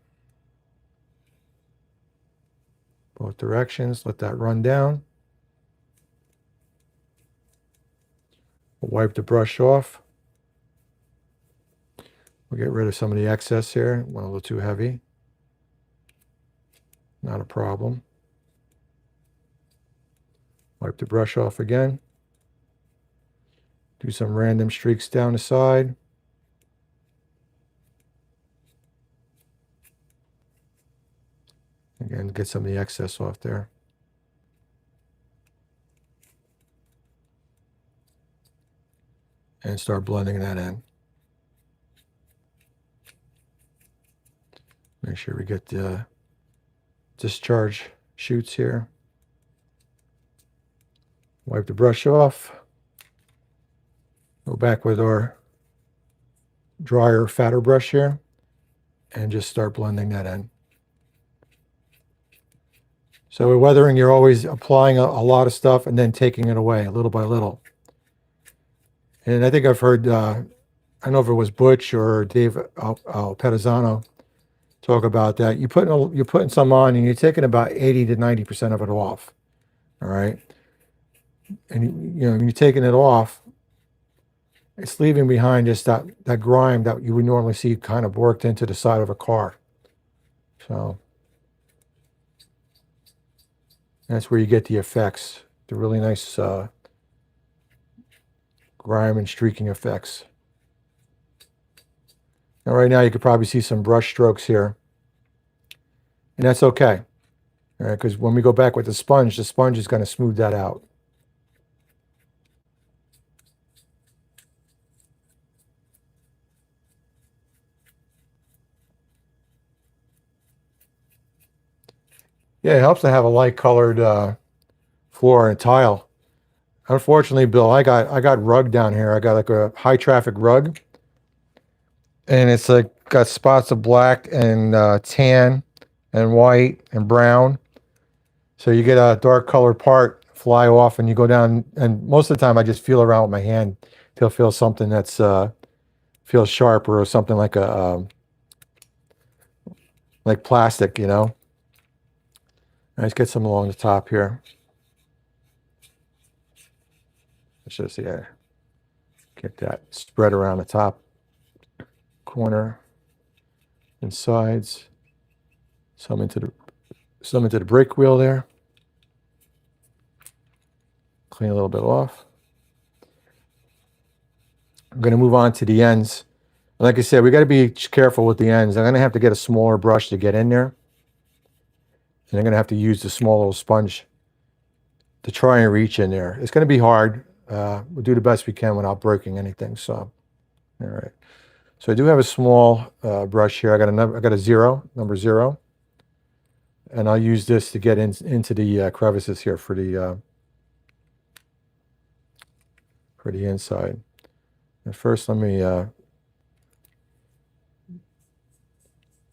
Both directions. Let that run down. We'll wipe the brush off. We'll get rid of some of the excess here. Went a little too heavy. Not a problem. Wipe the brush off again. Do some random streaks down the side. Again, get some of the excess off there. And start blending that in. Make sure we get the discharge chutes here. Wipe the brush off. Go back with our drier, fatter brush here. And just start blending that in. So with weathering, you're always applying a lot of stuff and then taking it away little by little. And I think I've heard, I don't know if it was Butch or Dave Pettizzano talk about that. You're putting some on and you're taking about 80 to 90% of it off. All right. And you know, when you're taking it off, it's leaving behind just that grime that you would normally see kind of worked into the side of a car. So that's where you get the effects, the really nice grime and streaking effects. Now right now you could probably see some brush strokes here. And that's okay. All right, because when we go back with the sponge is going to smooth that out. Yeah, it helps to have a light colored floor and tile. Unfortunately, Bill, I got rug down here. I got like a high traffic rug. And it's like got spots of black and tan and white and brown. So you get a dark colored part fly off and you go down, and most of the time I just feel around with my hand till feel something that's feels sharp or something like a like plastic, you know. Let's get some along the top here. Let's just get that spread around the top corner and sides. Some into the brake wheel there. Clean a little bit off. I'm going to move on to the ends. Like I said, we got to be careful with the ends. I'm going to have to get a smaller brush to get in there. And I'm going to have to use the small little sponge to try and reach in there. It's going to be hard. We'll do the best we can without breaking anything. So, all right. So I do have a small brush here. I got a number 0. And I'll use this to get into the crevices here for the inside. And first, let me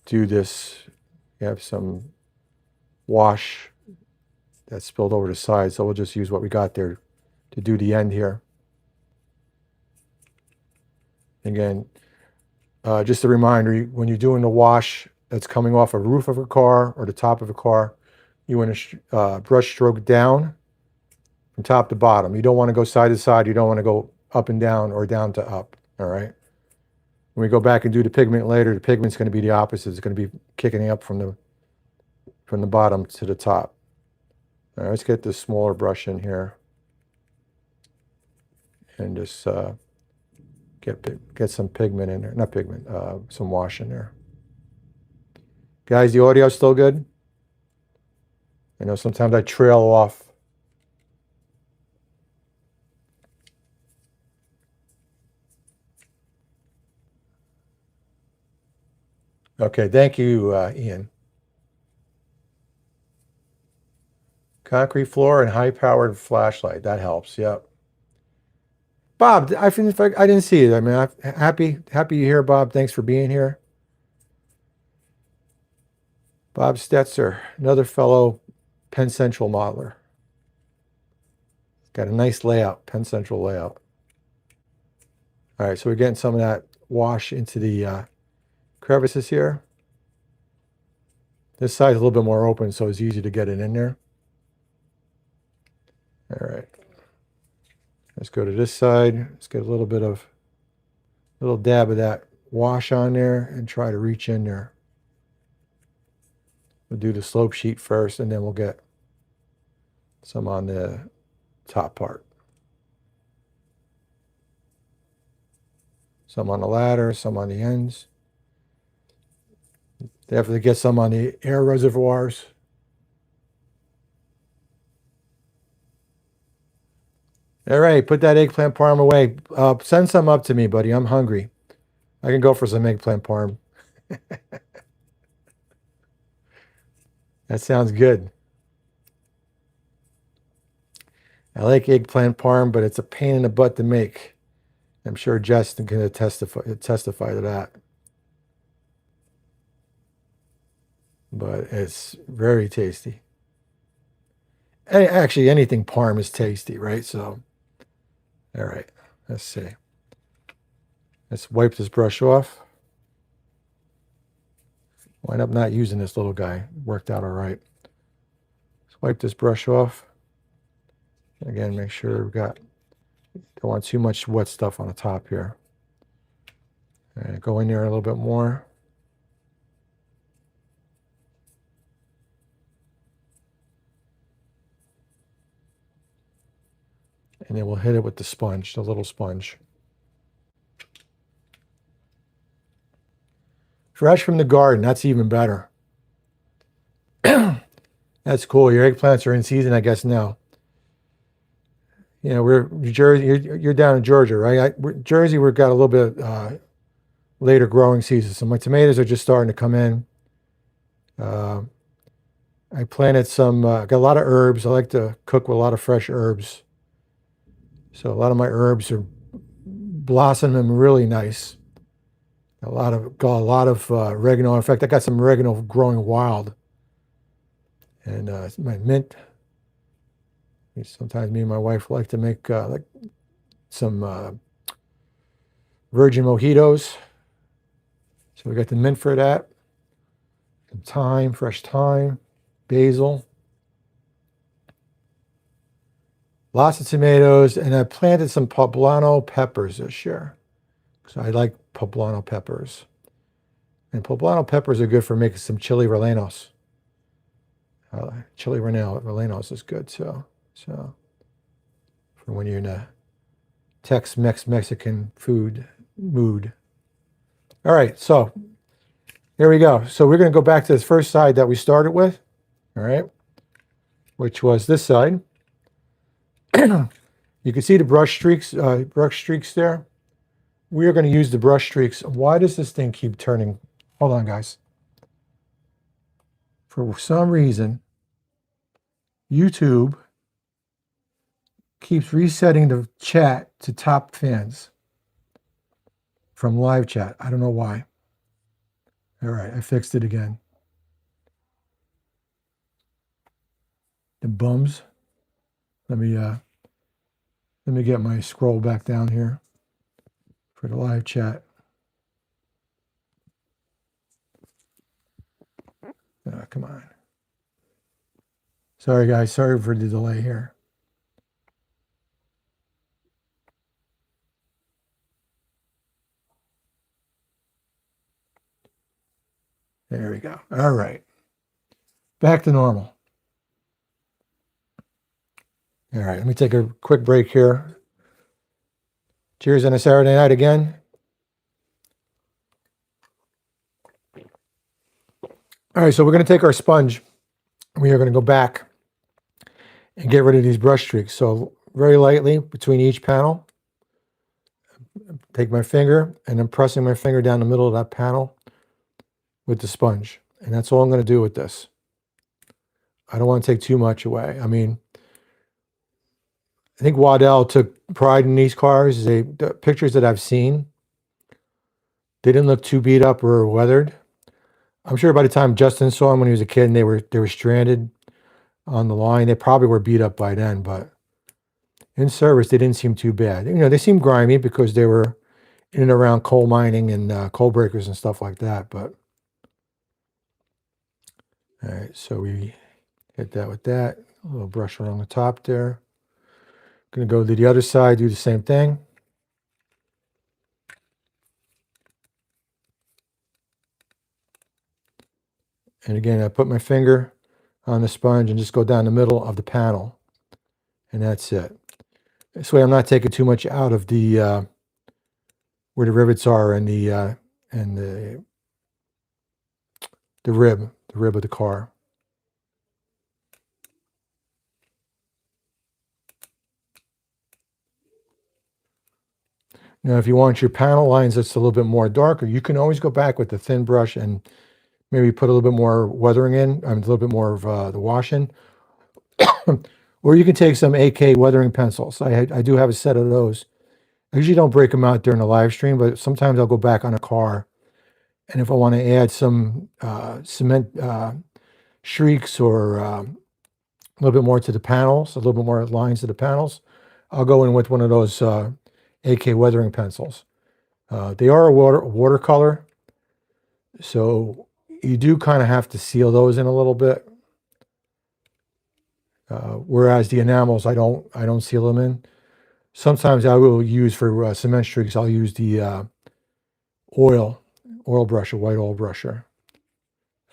do this. You have some wash that spilled over the side, so we'll just use what we got there to do the end here. Again, just a reminder, when you're doing the wash that's coming off a roof of a car or the top of a car, you want to brush stroke down from top to bottom. You don't want to go side to side. You don't want to go up and down or down to up, all right? When we go back and do the pigment later, the pigment's going to be the opposite. It's going to be kicking up from the bottom to the top. All right, let's get this smaller brush in here and just get some pigment in there. Not pigment, some wash in there. Guys, the audio still good? I know sometimes I trail off. Okay, thank you, Ian. Concrete floor and high-powered flashlight. That helps. Yep. Bob, I didn't see it. I mean, I'm happy you're here, Bob. Thanks for being here. Bob Stetzer, another fellow Penn Central modeler. Got a nice layout, Penn Central layout. All right, so we're getting some of that wash into the crevices here. This side's a little bit more open, so it's easy to get it in there. All right. Let's go to this side. Let's get a little dab of that wash on there and try to reach in there. We'll do the slope sheet first, and then we'll get some on the top part. Some on the ladder, some on the ends. Definitely get some on the air reservoirs. All right, put that eggplant parm away. Send some up to me, buddy. I'm hungry. I can go for some eggplant parm. That sounds good. I like eggplant parm, but it's a pain in the butt to make. I'm sure Justin can testify to that. But it's very tasty. Actually, anything parm is tasty, right? So, all right, let's see. Let's wipe this brush off. Wind up not using this little guy. Worked out all right. Let's wipe this brush off. Again, make sure we've got, don't want too much wet stuff on the top here. All right, go in there a little bit more. And then we'll hit it with the sponge, the little sponge. Fresh from the garden, that's even better. That's cool. Your eggplants are in season, I guess, now. You know, we're Jersey. You're down in Georgia, right? Jersey, we've got a little bit later growing season. So my tomatoes are just starting to come in. I planted some, got a lot of herbs. I like to cook with a lot of fresh herbs. So a lot of my herbs are blossoming really nice. Got a lot of oregano. In fact, I got some oregano growing wild. And my mint. Sometimes me and my wife like to make like some virgin mojitos. So we got the mint for that. Some thyme, fresh thyme, basil. Lots of tomatoes, and I planted some poblano peppers this year. So I like poblano peppers. And poblano peppers are good for making some chili rellenos. Chili rellenos is good too. So for when you're in a Tex-Mex Mexican food mood. All right, so here we go. So we're going to go back to this first side that we started with, all right, which was this side. You can see the brush streaks there. We are going to use the brush streaks. Why does this thing keep turning? Hold on, guys. For some reason, YouTube keeps resetting the chat to top fans from live chat. I don't know why. All right, I fixed it again. The bums. Let me get my scroll back down here for the live chat. Come on. Sorry, guys. Sorry for the delay here. There we go. All right. Back to normal. All right. Let me take a quick break here. Cheers on a Saturday night again. All right. So we're going to take our sponge. We are going to go back and get rid of these brush streaks. So very lightly between each panel. Take my finger and I'm pressing my finger down the middle of that panel with the sponge. And that's all I'm going to do with this. I don't want to take too much away. I mean, I think Waddell took pride in these cars. The pictures that I've seen, they didn't look too beat up or weathered. I'm sure by the time Justin saw them when he was a kid and they were stranded, on the line. They probably were beat up by then, but in service, they didn't seem too bad. You know, they seemed grimy because they were in and around coal mining and coal breakers and stuff like that. But all right, so we hit that with that. A little brush around the top there. Going to go to the other side, do the same thing. And again, I put my finger on the sponge and just go down the middle of the panel. And that's it. This way I'm not taking too much out of the where the rivets are and the rib of the car. Now, if you want your panel lines that's a little bit more darker, you can always go back with the thin brush and maybe put a little bit more weathering in, a little bit more of the wash in. Or you can take some AK weathering pencils. I do have a set of those. I usually don't break them out during the live stream, but sometimes I'll go back on a car. And if I want to add some cement streaks or a little bit more to the panels, a little bit more lines to the panels, I'll go in with one of those AK weathering pencils. They are a watercolor, so you do kind of have to seal those in a little bit. Whereas the enamels, I don't seal them in. Sometimes I will use for cement streaks, I'll use the oil brusher, white oil brusher.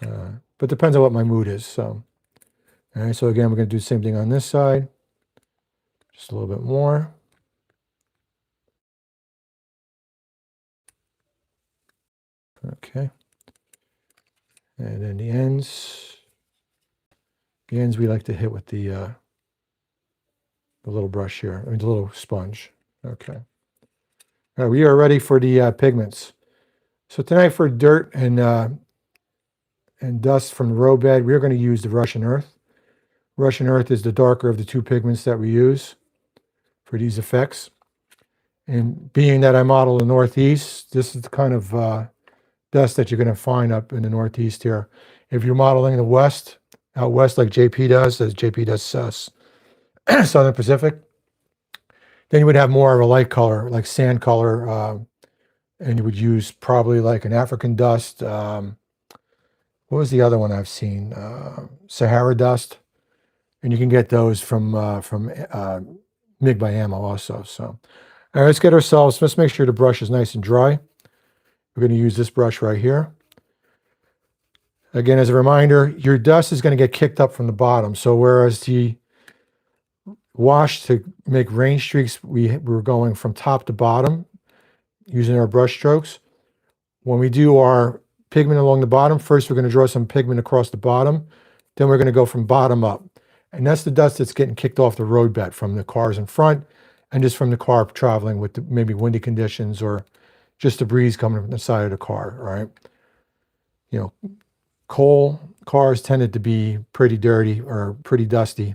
But depends on what my mood is. So, all right, so again, we're going to do the same thing on this side. Just a little bit more. Okay. And then the ends we like to hit with the little brush here, I mean the little sponge. Okay. All right, we are ready for the pigments. So tonight for dirt and dust from the roadbed, we're going to use the Russian Earth. Russian Earth is the darker of the two pigments that we use for these effects. And being that I model the Northeast, this is the kind of dust that you're going to find up in the Northeast here. If you're modeling the West, out West like JP does, as JP does Southern Pacific, then you would have more of a light color, like sand color, and you would use probably like an African dust. What was the other one I've seen? Sahara dust. And you can get those from MIG by Ammo also. So, all right, let's make sure the brush is nice and dry. We're going to use this brush right here. Again, as a reminder, your dust is going to get kicked up from the bottom. So whereas the wash to make rain streaks, we're going from top to bottom using our brush strokes. When we do our pigment along the bottom, first we're going to draw some pigment across the bottom. Then we're going to go from bottom up. And that's the dust that's getting kicked off the roadbed from the cars in front and just from the car traveling with maybe windy conditions or just the breeze coming from the side of the car, right? You know, coal cars tended to be pretty dirty or pretty dusty,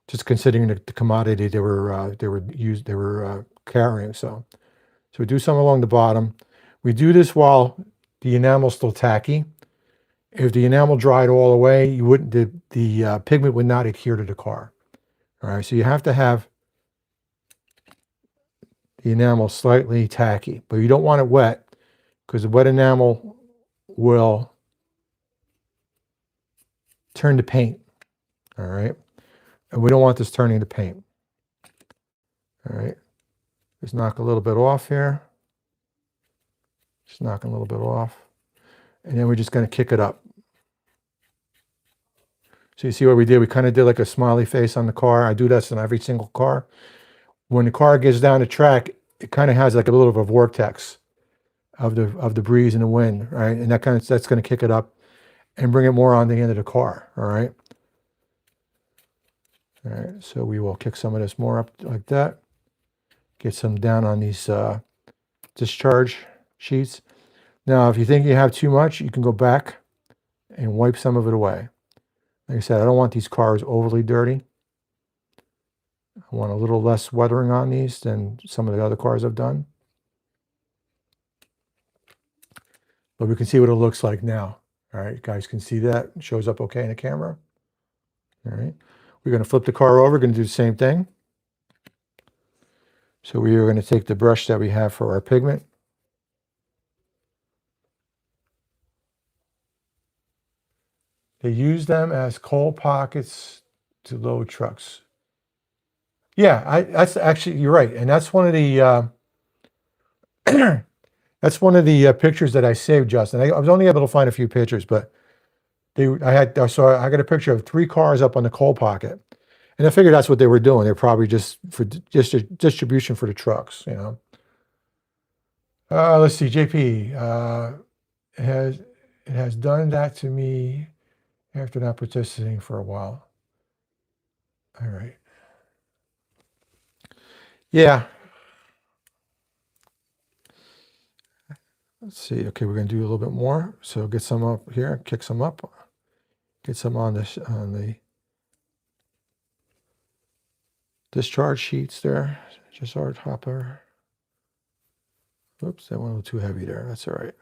just considering the commodity they were carrying. So we do some along the bottom. We do this while the enamel's still tacky. If the enamel dried all the way, you wouldn't the pigment would not adhere to the car. All right, so you have to have the enamel slightly tacky, but you don't want it wet because the wet enamel will turn to paint. All right, and we don't want this turning to paint. All right, just knock a little bit off here. Just knocking a little bit off, and then we're just going to kick it up. So you see what we did? We kind of did like a smiley face on the car. I do this on every single car. When the car gets down the track, it kind of has like a little of a vortex of the breeze and the wind, right? And that's going to kick it up and bring it more on the end of the car, all right? All right, so we will kick some of this more up like that. Get some down on these discharge sheets. Now, if you think you have too much, you can go back and wipe some of it away. Like I said, I don't want these cars overly dirty. I want a little less weathering on these than some of the other cars I've done. But we can see what it looks like now. All right, you guys can see that. It shows up okay in the camera. All right. We're going to flip the car over. We're going to do the same thing. So we are going to take the brush that we have for our pigment. They use them as coal pockets to load trucks. Yeah, that's actually, you're right. And that's one of the that's one of the pictures that I saved, Justin. I was only able to find a few pictures, but I got a picture of 3 cars up on the coal pocket. And I figured that's what they were doing. They're probably just for distribution for the trucks, you know. Let's see, JP it has done that to me after not participating for a while. All right. Yeah. Let's see. Okay, we're going to do a little bit more. So get some up here, kick some up, get some on the discharge sheets there. Just our hopper. Oops, that went a little too heavy there. That's all right.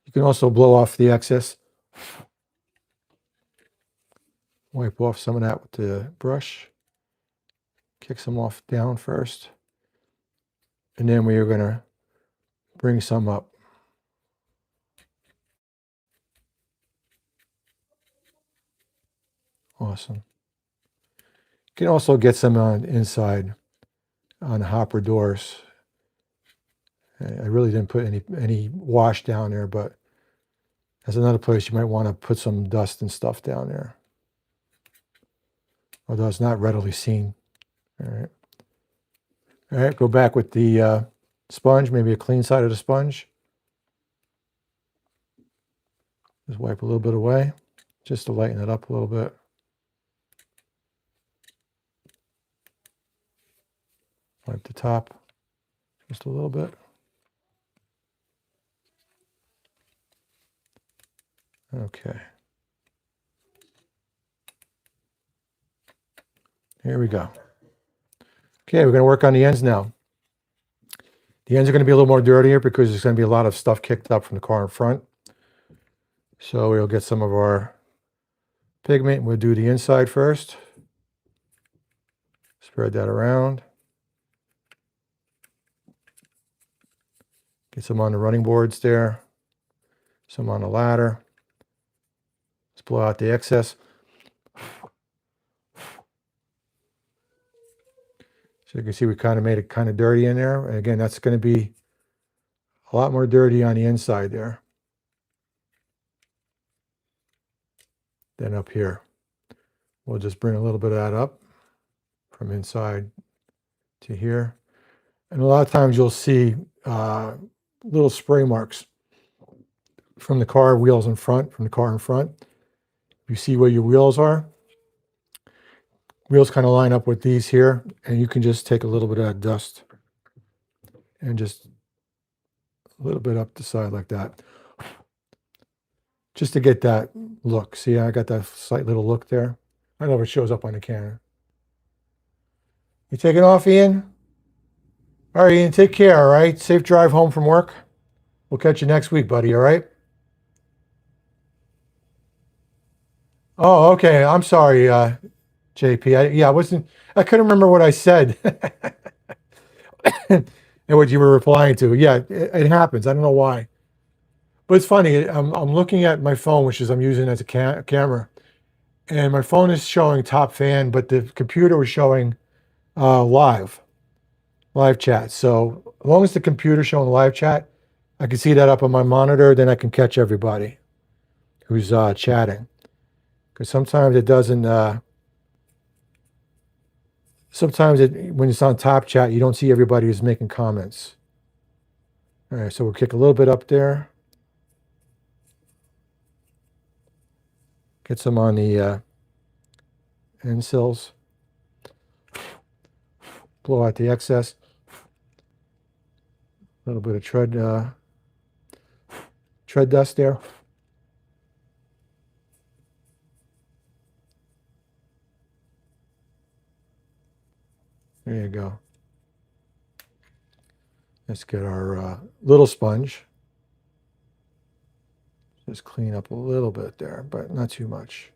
You can also blow off the excess. Wipe off some of that with the brush. Kick some off down first. And then we are going to bring some up. Awesome. You can also get some on inside on the hopper doors. I really didn't put any wash down there, but that's another place you might want to put some dust and stuff down there. Although it's not readily seen. All right. All right, go back with the sponge, maybe a clean side of the sponge. Just wipe a little bit away, just to lighten it up a little bit. Wipe the top just a little bit. Okay. Here we go. Okay, we're going to work on the ends now. The ends are going to be a little more dirtier because there's going to be a lot of stuff kicked up from the car in front. So we'll get some of our pigment. We'll do the inside first. Spread that around. Get some on the running boards there. Some on the ladder. Let's blow out the excess. So you can see we kind of made it kind of dirty in there. And again, that's going to be a lot more dirty on the inside there than up here. We'll just bring a little bit of that up from inside to here. And a lot of times you'll see little spray marks from the car wheels in front, from the car in front. You see where your wheels are. Wheels kind of line up with these here, and you can just take a little bit of that dust and just a little bit up the side like that. Just to get that look. See, I got that slight little look there. I don't know if it shows up on the camera. You taking off, Ian? All right, Ian, take care, all right? Safe drive home from work. We'll catch you next week, buddy, all right? Oh, okay. I'm sorry, JP. I couldn't remember what I said and what you were replying to. Yeah, it happens. I don't know why. But it's funny. I'm looking at my phone, which is I'm using as a camera. And my phone is showing top fan, but the computer was showing live chat. So as long as the computer's showing live chat, I can see that up on my monitor. Then I can catch everybody who's chatting. Because sometimes it doesn't. When it's on top chat, you don't see everybody who's making comments. All right, so we'll kick a little bit up there. Get some on the end sills. Blow out the excess. A little bit of tread dust there. There you go. Let's get our little sponge. Just clean up a little bit there, but not too much.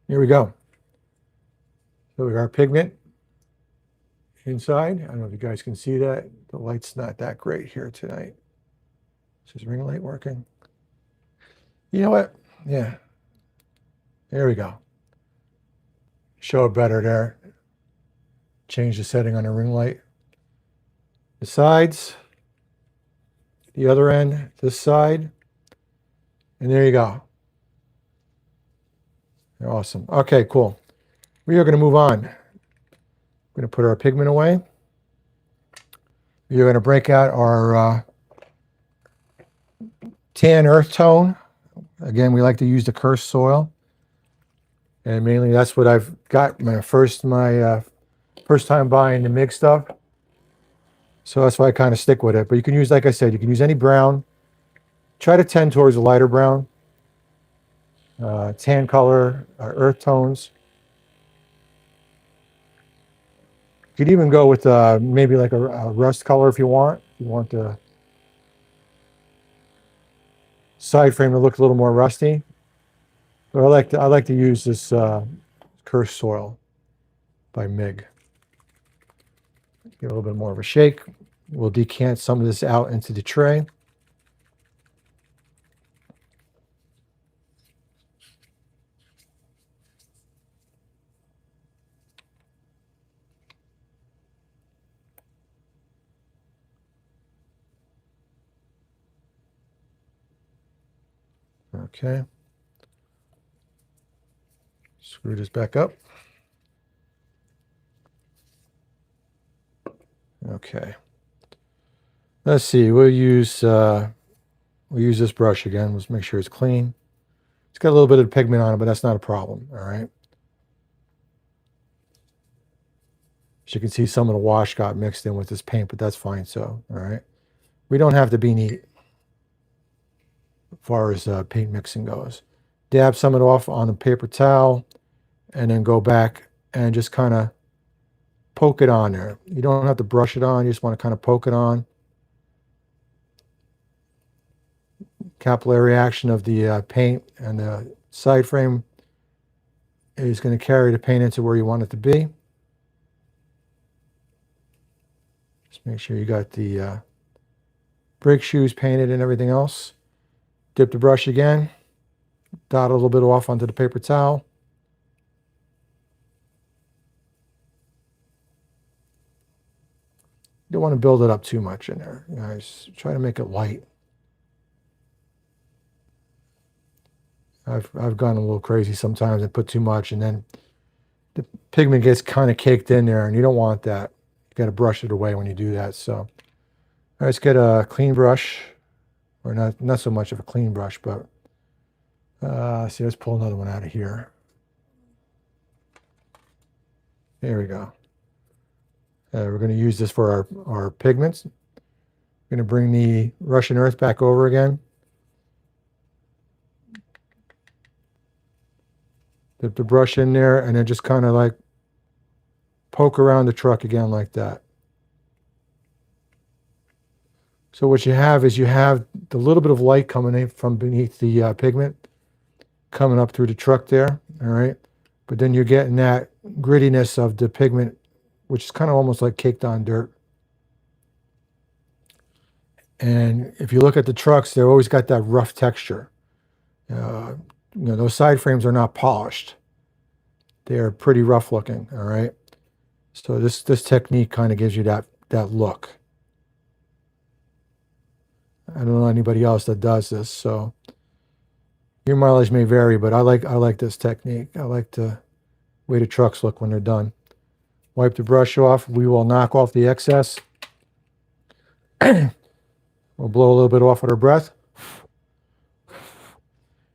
Here we go. So we got our pigment inside. I don't know if you guys can see that. The light's not that great here tonight. Is this ring light working? You know what? Yeah. There we go. Show it better there. Change the setting on the ring light. The sides, the other end, this side, and there you go. Awesome. Okay, cool. We are going to move on. We're going to put our pigment away. We are going to break out our tan earth tone. Again, we like to use the cursed soil. And mainly that's what I've got my first time buying the MIG stuff. So that's why I kind of stick with it. But you can use, like I said, you can use any brown. Try to tend towards a lighter brown. Tan color, earth tones. You could even go with maybe like a rust color if you want. If you want the side frame to look a little more rusty. But I like to use this cursed soil by MIG. Give it a little bit more of a shake. We'll decant some of this out into the tray. Okay. Screw this back up. Okay. Let's see. We'll use this brush again. Let's make sure it's clean. It's got a little bit of pigment on it, but that's not a problem. All right. As you can see, some of the wash got mixed in with this paint, but that's fine. So, all right. We don't have to be neat as far as paint mixing goes. Dab some of it off on a paper towel and then go back and just kind of poke it on there. You don't have to brush it on. You just want to kind of poke it on. Capillary action of the paint and the side frame is going to carry the paint into where you want it to be. Just make sure you got the brake shoes painted and everything else. Dip the brush again. Dot a little bit off onto the paper towel. You don't want to build it up too much in there, guys. Try to make it light. I've gone a little crazy sometimes and put too much, and then the pigment gets kind of caked in there, and you don't want that. You got to brush it away when you do that. So, all right, let's get a clean brush, or not so much of a clean brush, but see, let's pull another one out of here. There we go. We're going to use this for our pigments. We're going to bring the Russian earth back over again. Dip the brush in there and then just kind of like poke around the truck again like that. So what you have is you have the little bit of light coming in from beneath the pigment coming up through the truck there, all right? But then you're getting that grittiness of the pigment, which is kind of almost like caked on dirt. And if you look at the trucks, they've always got that rough texture. Those side frames are not polished. They're pretty rough looking, all right? So this technique kind of gives you that look. I don't know anybody else that does this, so your mileage may vary, but I like this technique. I like the way the trucks look when they're done. Wipe the brush off. We will knock off the excess. We'll blow a little bit off with our breath.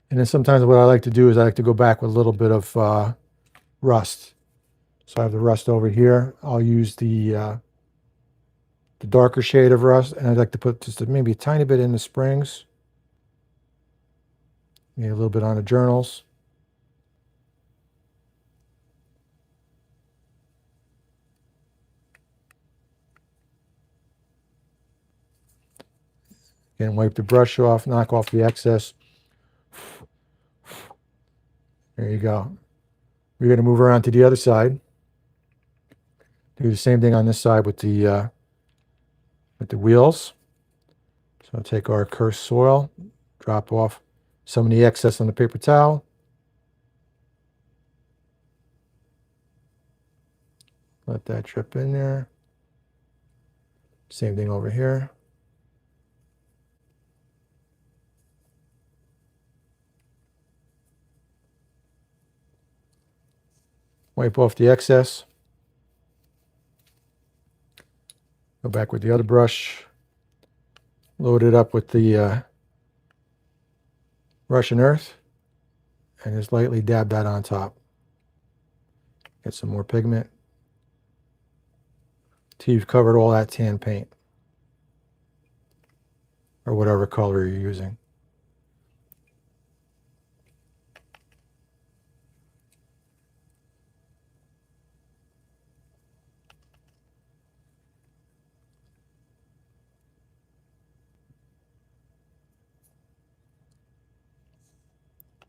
And then sometimes what I like to do is I like to go back with a little bit of rust. So I have the rust over here. I'll use the darker shade of rust, and I'd like to put just maybe a tiny bit in the springs. Maybe a little bit on the journals. Again, wipe the brush off, knock off the excess. There you go. We're going to move around to the other side. Do the same thing on this side with the wheels. So take our cursed soil, drop off some of the excess on the paper towel. Let that drip in there. Same thing over here. Wipe off the excess. Go back with the other brush. Load it up with the Russian earth. And just lightly dab that on top. Get some more pigment. Till you've covered all that tan paint. Or whatever color you're using.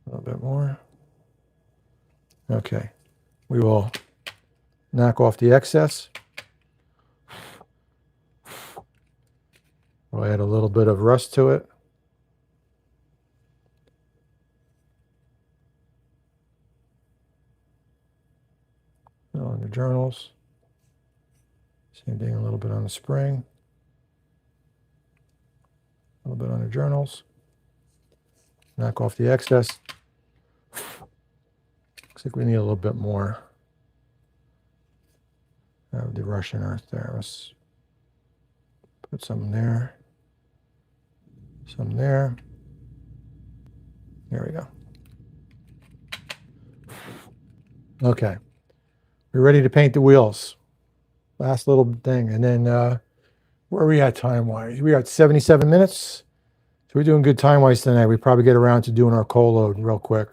A little bit more. Okay. We will knock off the excess. We'll add a little bit of rust to it. On the journals. Same thing, a little bit on the spring. A little bit on the journals. Knock off the excess. Looks like we need a little bit more of the Russian earth there. Let's put some there. Some there. There we go. Okay. We're ready to paint the wheels. Last little thing. And then where are we at time-wise? We are at 77 minutes. So we're doing good time-wise tonight. We probably get around to doing our coal load real quick.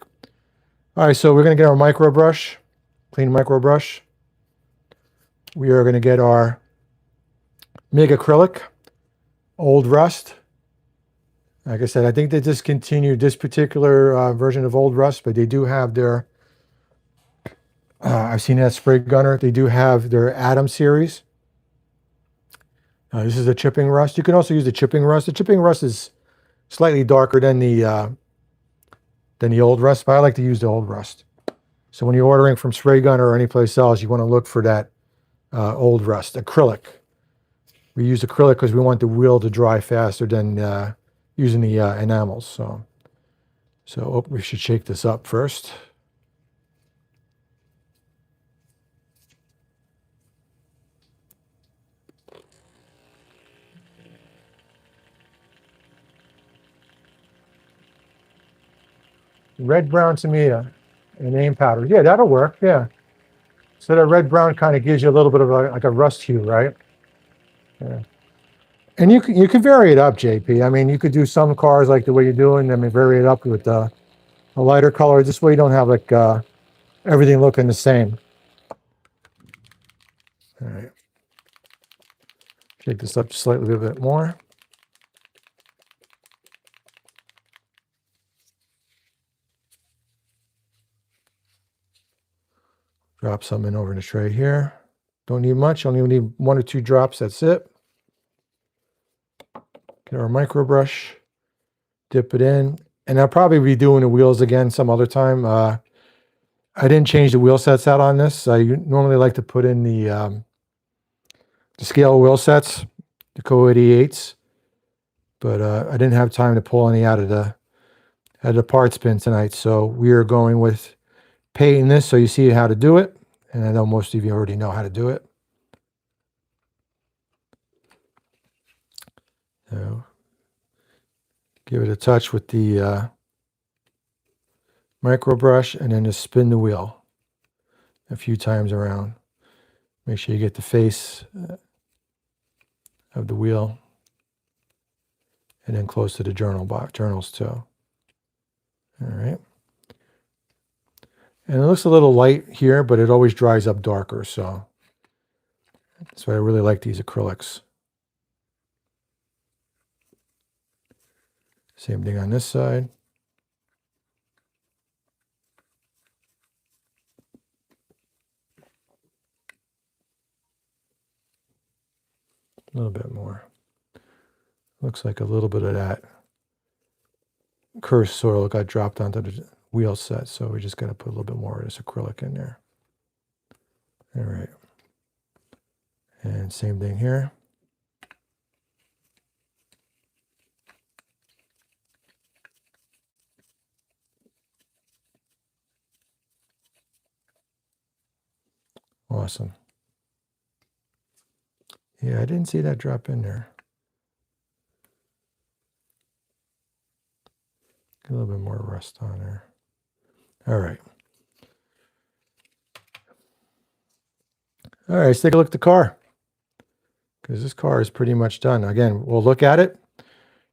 All right, so we're going to get our micro brush, clean micro brush. We are going to get our MIG acrylic, Old Rust. Like I said, I think they discontinued this particular version of Old Rust, but they do have their, I've seen that spray gunner. They do have their Atom series. This is a chipping rust. You can also use the chipping rust. The chipping rust is slightly darker than the Old Rust, but I like to use the Old Rust. So when you're ordering from spray gunner or anyplace else, you want to look for that Old Rust, acrylic. We use acrylic because we want the wheel to dry faster than using the enamels. So we should shake this up first. Red brown tomato and aim powder. Yeah, that'll work. Yeah. So that red brown kind of gives you a little bit of like a rust hue, right? Yeah. And you can vary it up, JP. I mean, you could do some cars like the way you're doing them and vary it up with a lighter color. This way you don't have like everything looking the same. All right. Shake this up just slightly a bit more. Drop some in over in the tray here. Don't need much, only need 1 or 2 drops, that's it. Get our micro brush, dip it in, and I'll probably be doing the wheels again some other time. I didn't change the wheel sets out on this. I normally like to put in the scale wheel sets, the Co 88s, but I didn't have time to pull any out of the parts bin tonight, so we are going with painting this so you see how to do it, and I know most of you already know how to do it. So give it a touch with the micro brush and then just spin the wheel a few times around. Make sure you get the face of the wheel and then close to the journals too. All right. And it looks a little light here, but it always dries up darker, so that's why I really like these acrylics. Same thing on this side. A little bit more. Looks like a little bit of that cursed soil got dropped onto the wheel set, so we just got to put a little bit more of this acrylic in there. All right. And same thing here. Awesome. Yeah, I didn't see that drop in there. A little bit more rust on there. All right. All right, let's take a look at the car, because this car is pretty much done. Again, we'll look at it.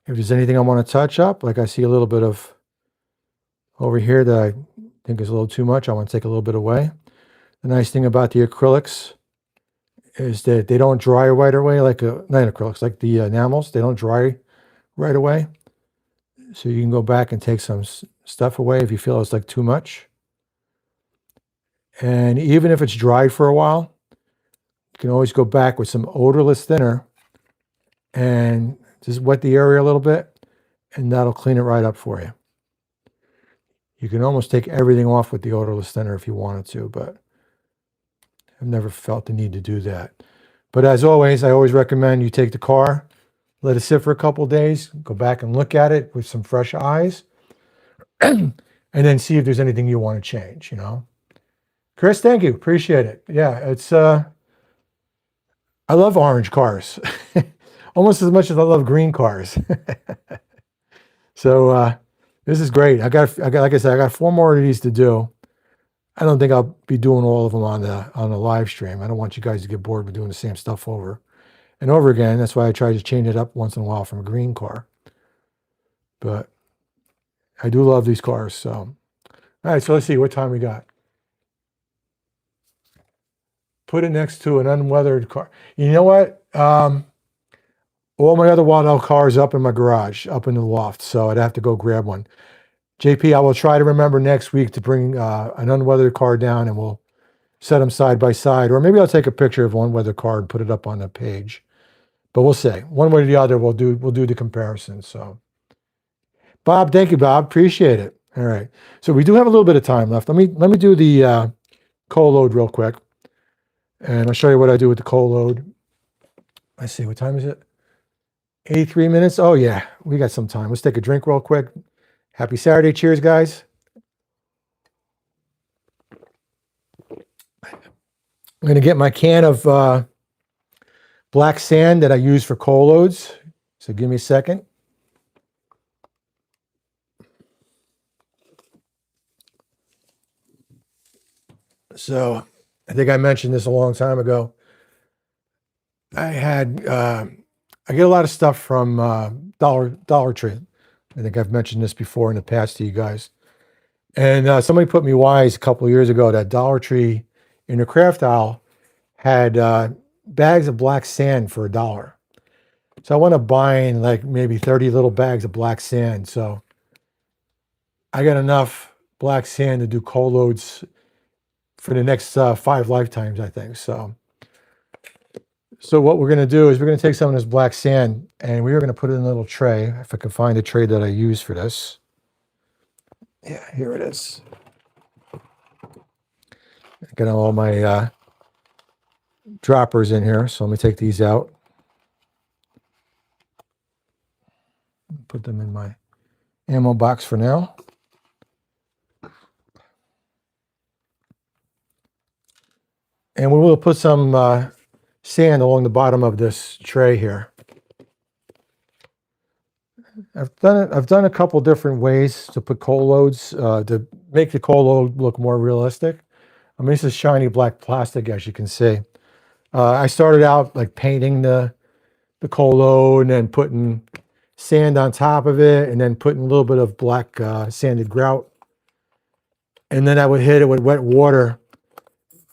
If there's anything I want to touch up, like I see a little bit of over here that I think is a little too much, I want to take a little bit away. The nice thing about the acrylics is that they don't dry right away, like not acrylics, like the enamels. They don't dry right away. So you can go back and take some stuff away if you feel it's like too much. And even if it's dried for a while, you can always go back with some odorless thinner and just wet the area a little bit, and that'll clean it right up for you. You can almost take everything off with the odorless thinner if you wanted to, but I've never felt the need to do that. But as always, I always recommend you take the car, let it sit for a couple of days, go back and look at it with some fresh eyes, and then see if there's anything you want to change, you know. Chris, thank you. Appreciate it. Yeah, it's I love orange cars almost as much as I love green cars. So this is great. I got like I said, I got 4 more of these to do. I don't think I'll be doing all of them on the live stream. I don't want you guys to get bored with doing the same stuff over and over again. That's why I try to change it up once in a while from a green car. But I do love these cars. So all right, so let's see what time we got. Put it next to an unweathered car. You know what? All my other Waddell cars up in my garage, up in the loft, so I'd have to go grab one. JP, I will try to remember next week to bring an unweathered car down, and we'll set them side by side. Or maybe I'll take a picture of one weathered car and put it up on the page. But we'll see. One way or the other, we'll do the comparison. So, Bob, thank you, Bob. Appreciate it. All right. So we do have a little bit of time left. Let me do the coal load real quick. And I'll show you what I do with the coal load. Let's see, what time is it? 83 minutes. Oh, yeah, we got some time. Let's take a drink real quick. Happy Saturday. Cheers, guys. I'm going to get my can of black sand that I use for coal loads. So give me a second. So I think I mentioned this a long time ago. I get a lot of stuff from Dollar Tree. I think I've mentioned this before in the past to you guys. And somebody put me wise a couple of years ago that Dollar Tree in the craft aisle had bags of black sand for $1. So I went up buying like maybe 30 little bags of black sand. So I got enough black sand to do coal loads for the next 5 lifetimes, I think. So what we're going to do is we're going to take some of this black sand and we are going to put it in a little tray. If I can find a tray that I use for this. Yeah, here it is. Got all my droppers in here. So let me take these out. Put them in my ammo box for now. And we will put some sand along the bottom of this tray here. I've done a couple different ways to put coal loads to make the coal load look more realistic. I mean, this is shiny black plastic, as you can see. I started out like painting the coal load and then putting sand on top of it and then putting a little bit of black sanded grout. And then I would hit it with wet water.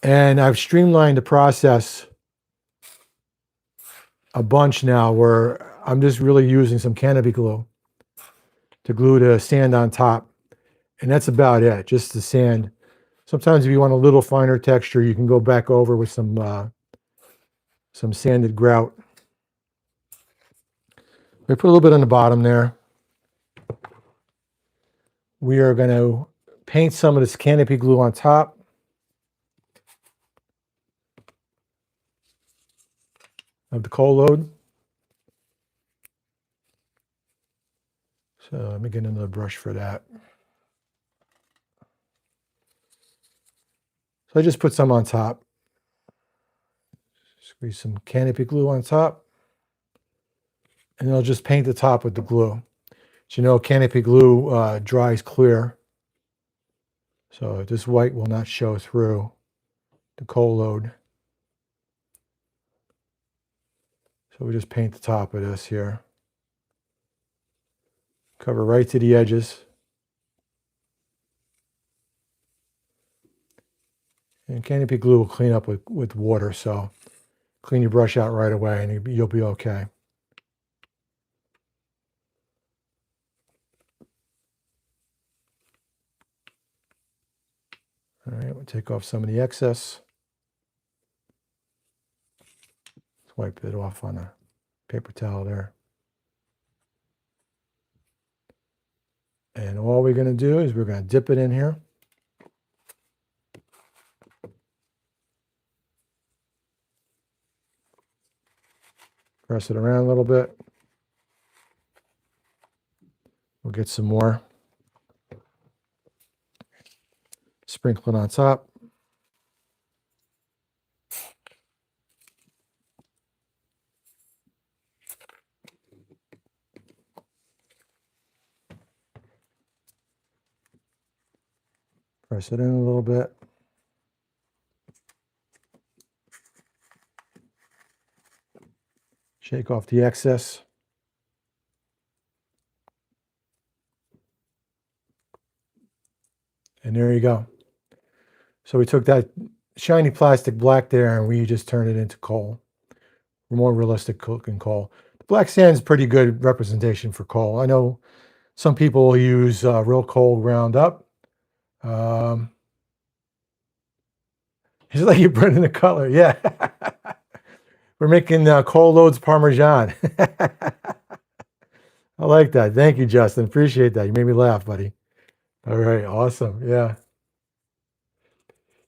And I've streamlined the process a bunch now where I'm just really using some canopy glue. to glue the sand on top. And that's about it, just the sand. Sometimes if you want a little finer texture, you can go back over with some sanded grout. We put a little bit on the bottom there. We are going to paint some of this canopy glue on top. Of the coal load. So let me get another brush for that. So I just put some on top. Squeeze some canopy glue on top. And I'll just paint the top with the glue. So you know, canopy glue dries clear. So this white will not show through the coal load. So we just paint the top of this here. Cover right to the edges. And canopy glue will clean up with water, so clean your brush out right away and you'll be okay. All right, we'll take off some of the excess. Let's wipe it off on a paper towel there. And all we're going to do is we're going to dip it in here. Press it around a little bit. We'll get some more. Sprinkle it on top. Press it in a little bit. Shake off the excess. And there you go. So we took that shiny plastic black there and we just turned it into coal. More realistic looking coal. The black sand is pretty good representation for coal. I know some people will use real coal ground up. It's like you're burning the color. Yeah. We're making coal loads Parmesan. I like that. Thank you, Justin. Appreciate that. You made me laugh, buddy. All right. Awesome. Yeah.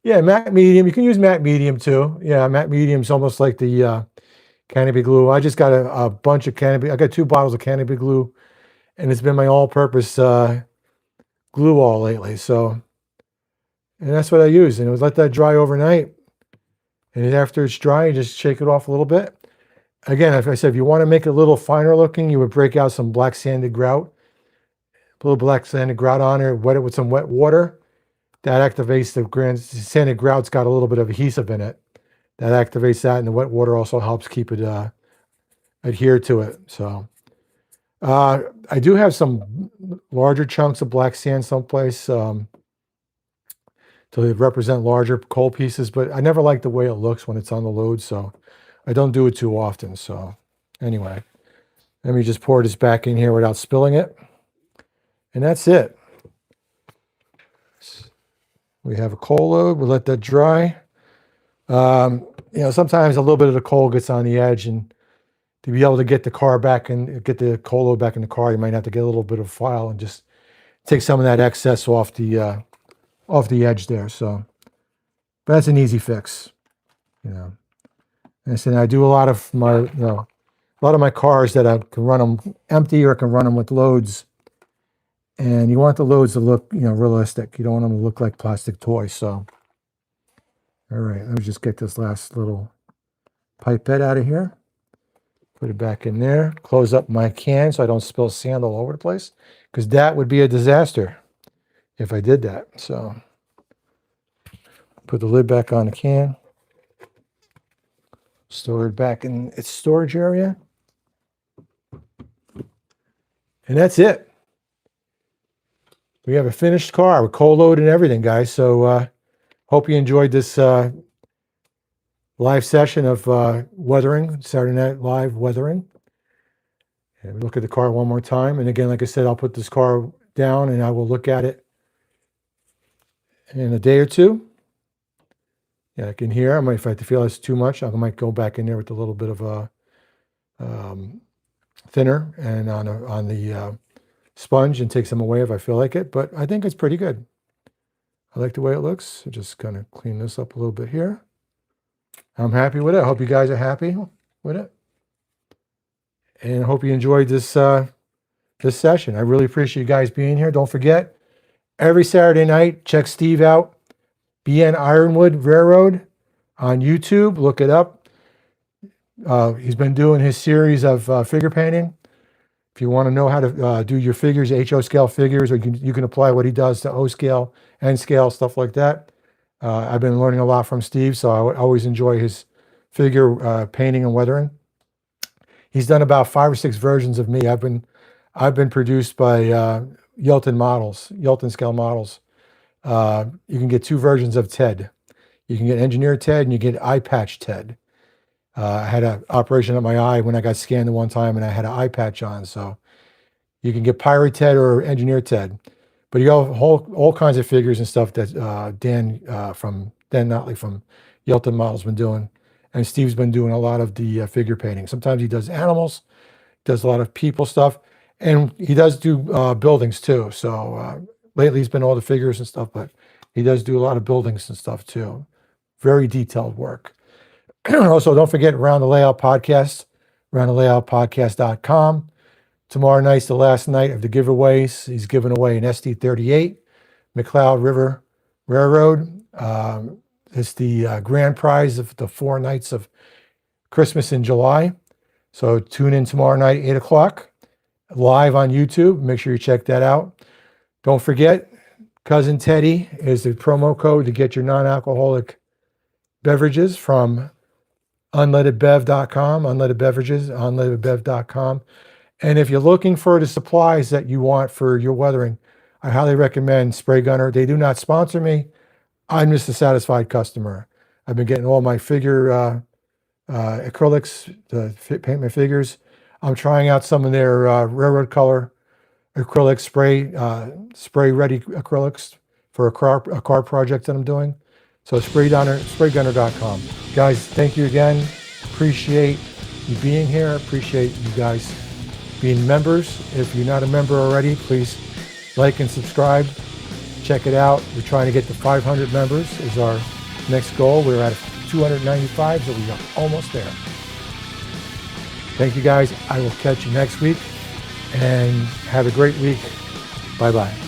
Yeah, matte medium. You can use matte medium too. Yeah, matte medium is almost like the canopy glue. I just got a bunch of canopy. I got 2 bottles of canopy glue, and it's been my all-purpose glue all lately. So, and that's what I use. And let that dry overnight. And after it's dry, you just shake it off a little bit. Again, like I said, if you want to make it a little finer looking, you would break out some black sanded grout. Put a little black sanded grout on it, wet it with some wet water. That activates the sanded grout's got a little bit of adhesive in it. That activates that, and the wet water also helps keep it adhere to it. So I do have some larger chunks of black sand someplace to represent larger coal pieces, but I never like the way it looks when it's on the load, so I don't do it too often. So anyway, let me just pour this back in here without spilling it. And that's it. We have a coal load. We'll let that dry. You know, sometimes a little bit of the coal gets on the edge, and to be able to get the car back and get the coal load back in the car, you might have to get a little bit of file and just take some of that excess off the edge there. So, but that's an easy fix. You know, and I said I do a lot of my cars that I can run them empty or I can run them with loads. And you want the loads to look, realistic. You don't want them to look like plastic toys. So, all right, let me just get this last little pipette out of here. Put it back in there. Close up my can so I don't spill sand all over the place, because that would be a disaster if I did that. So, put the lid back on the can. Store it back in its storage area. And that's it. We have a finished car with coal load and everything, guys. So hope you enjoyed this live session of weathering, Saturday Night Live weathering. And we look at the car one more time. And again, like I said, I'll put this car down and I will look at it in a day or two. Yeah, I can hear. I might, if I feel it's too much, I might go back in there with a little bit of a thinner and on the sponge and take some away if I feel like it. But I think it's pretty good. I like the way it looks. So just kind of clean this up a little bit here. I'm happy with it. I hope you guys are happy with it. And I hope you enjoyed this this session. I really appreciate you guys being here. Don't forget, every Saturday night, check Steve out. BN Ironwood Railroad on YouTube. Look it up. He's been doing his series of figure painting. If you want to know how to do your figures, HO scale figures, or you can apply what he does to O-scale, N-scale, stuff like that. I've been learning a lot from Steve, so I always enjoy his figure painting and weathering. He's done about 5 or 6 versions of me. I've been produced by Yelton scale models. You can get 2 versions of Ted. You can get engineered Ted and you get eye patch Ted. I had an operation on my eye when I got scanned the one time and I had an eye patch on. So you can get pirate Ted or engineered Ted. But you have all kinds of figures and stuff that Dan Notley from Yelton Models been doing. And Steve's been doing a lot of the figure painting. Sometimes he does animals, does a lot of people stuff, and he does do buildings too. So lately he's been all the figures and stuff, but he does do a lot of buildings and stuff too. Very detailed work. Also, don't forget Around the Layout Podcast, roundthelayoutpodcast.com. Tomorrow night's the last night of the giveaways. He's giving away an SD38 McLeod River Railroad. It's the grand prize of the 4 nights of Christmas in July. So tune in tomorrow night, 8 o'clock, live on YouTube. Make sure you check that out. Don't forget, Cousin Teddy is the promo code to get your non-alcoholic beverages from unleadedbev.com, unleaded beverages, unleadedbev.com. And if you're looking for the supplies that you want for your weathering, I highly recommend Spray Gunner. They do not sponsor me. I'm just a satisfied customer. I've been getting all my figure acrylics to paint my figures. I'm trying out some of their railroad color acrylic spray ready acrylics for a car project that I'm doing. So spraygunner.com. Guys, thank you again. Appreciate you being here. Appreciate you guys being members. If you're not a member already, please like and subscribe. Check it out. We're trying to get to 500 members is our next goal. We're at 295, so we are almost there. Thank you guys. I will catch you next week and have a great week. Bye-bye.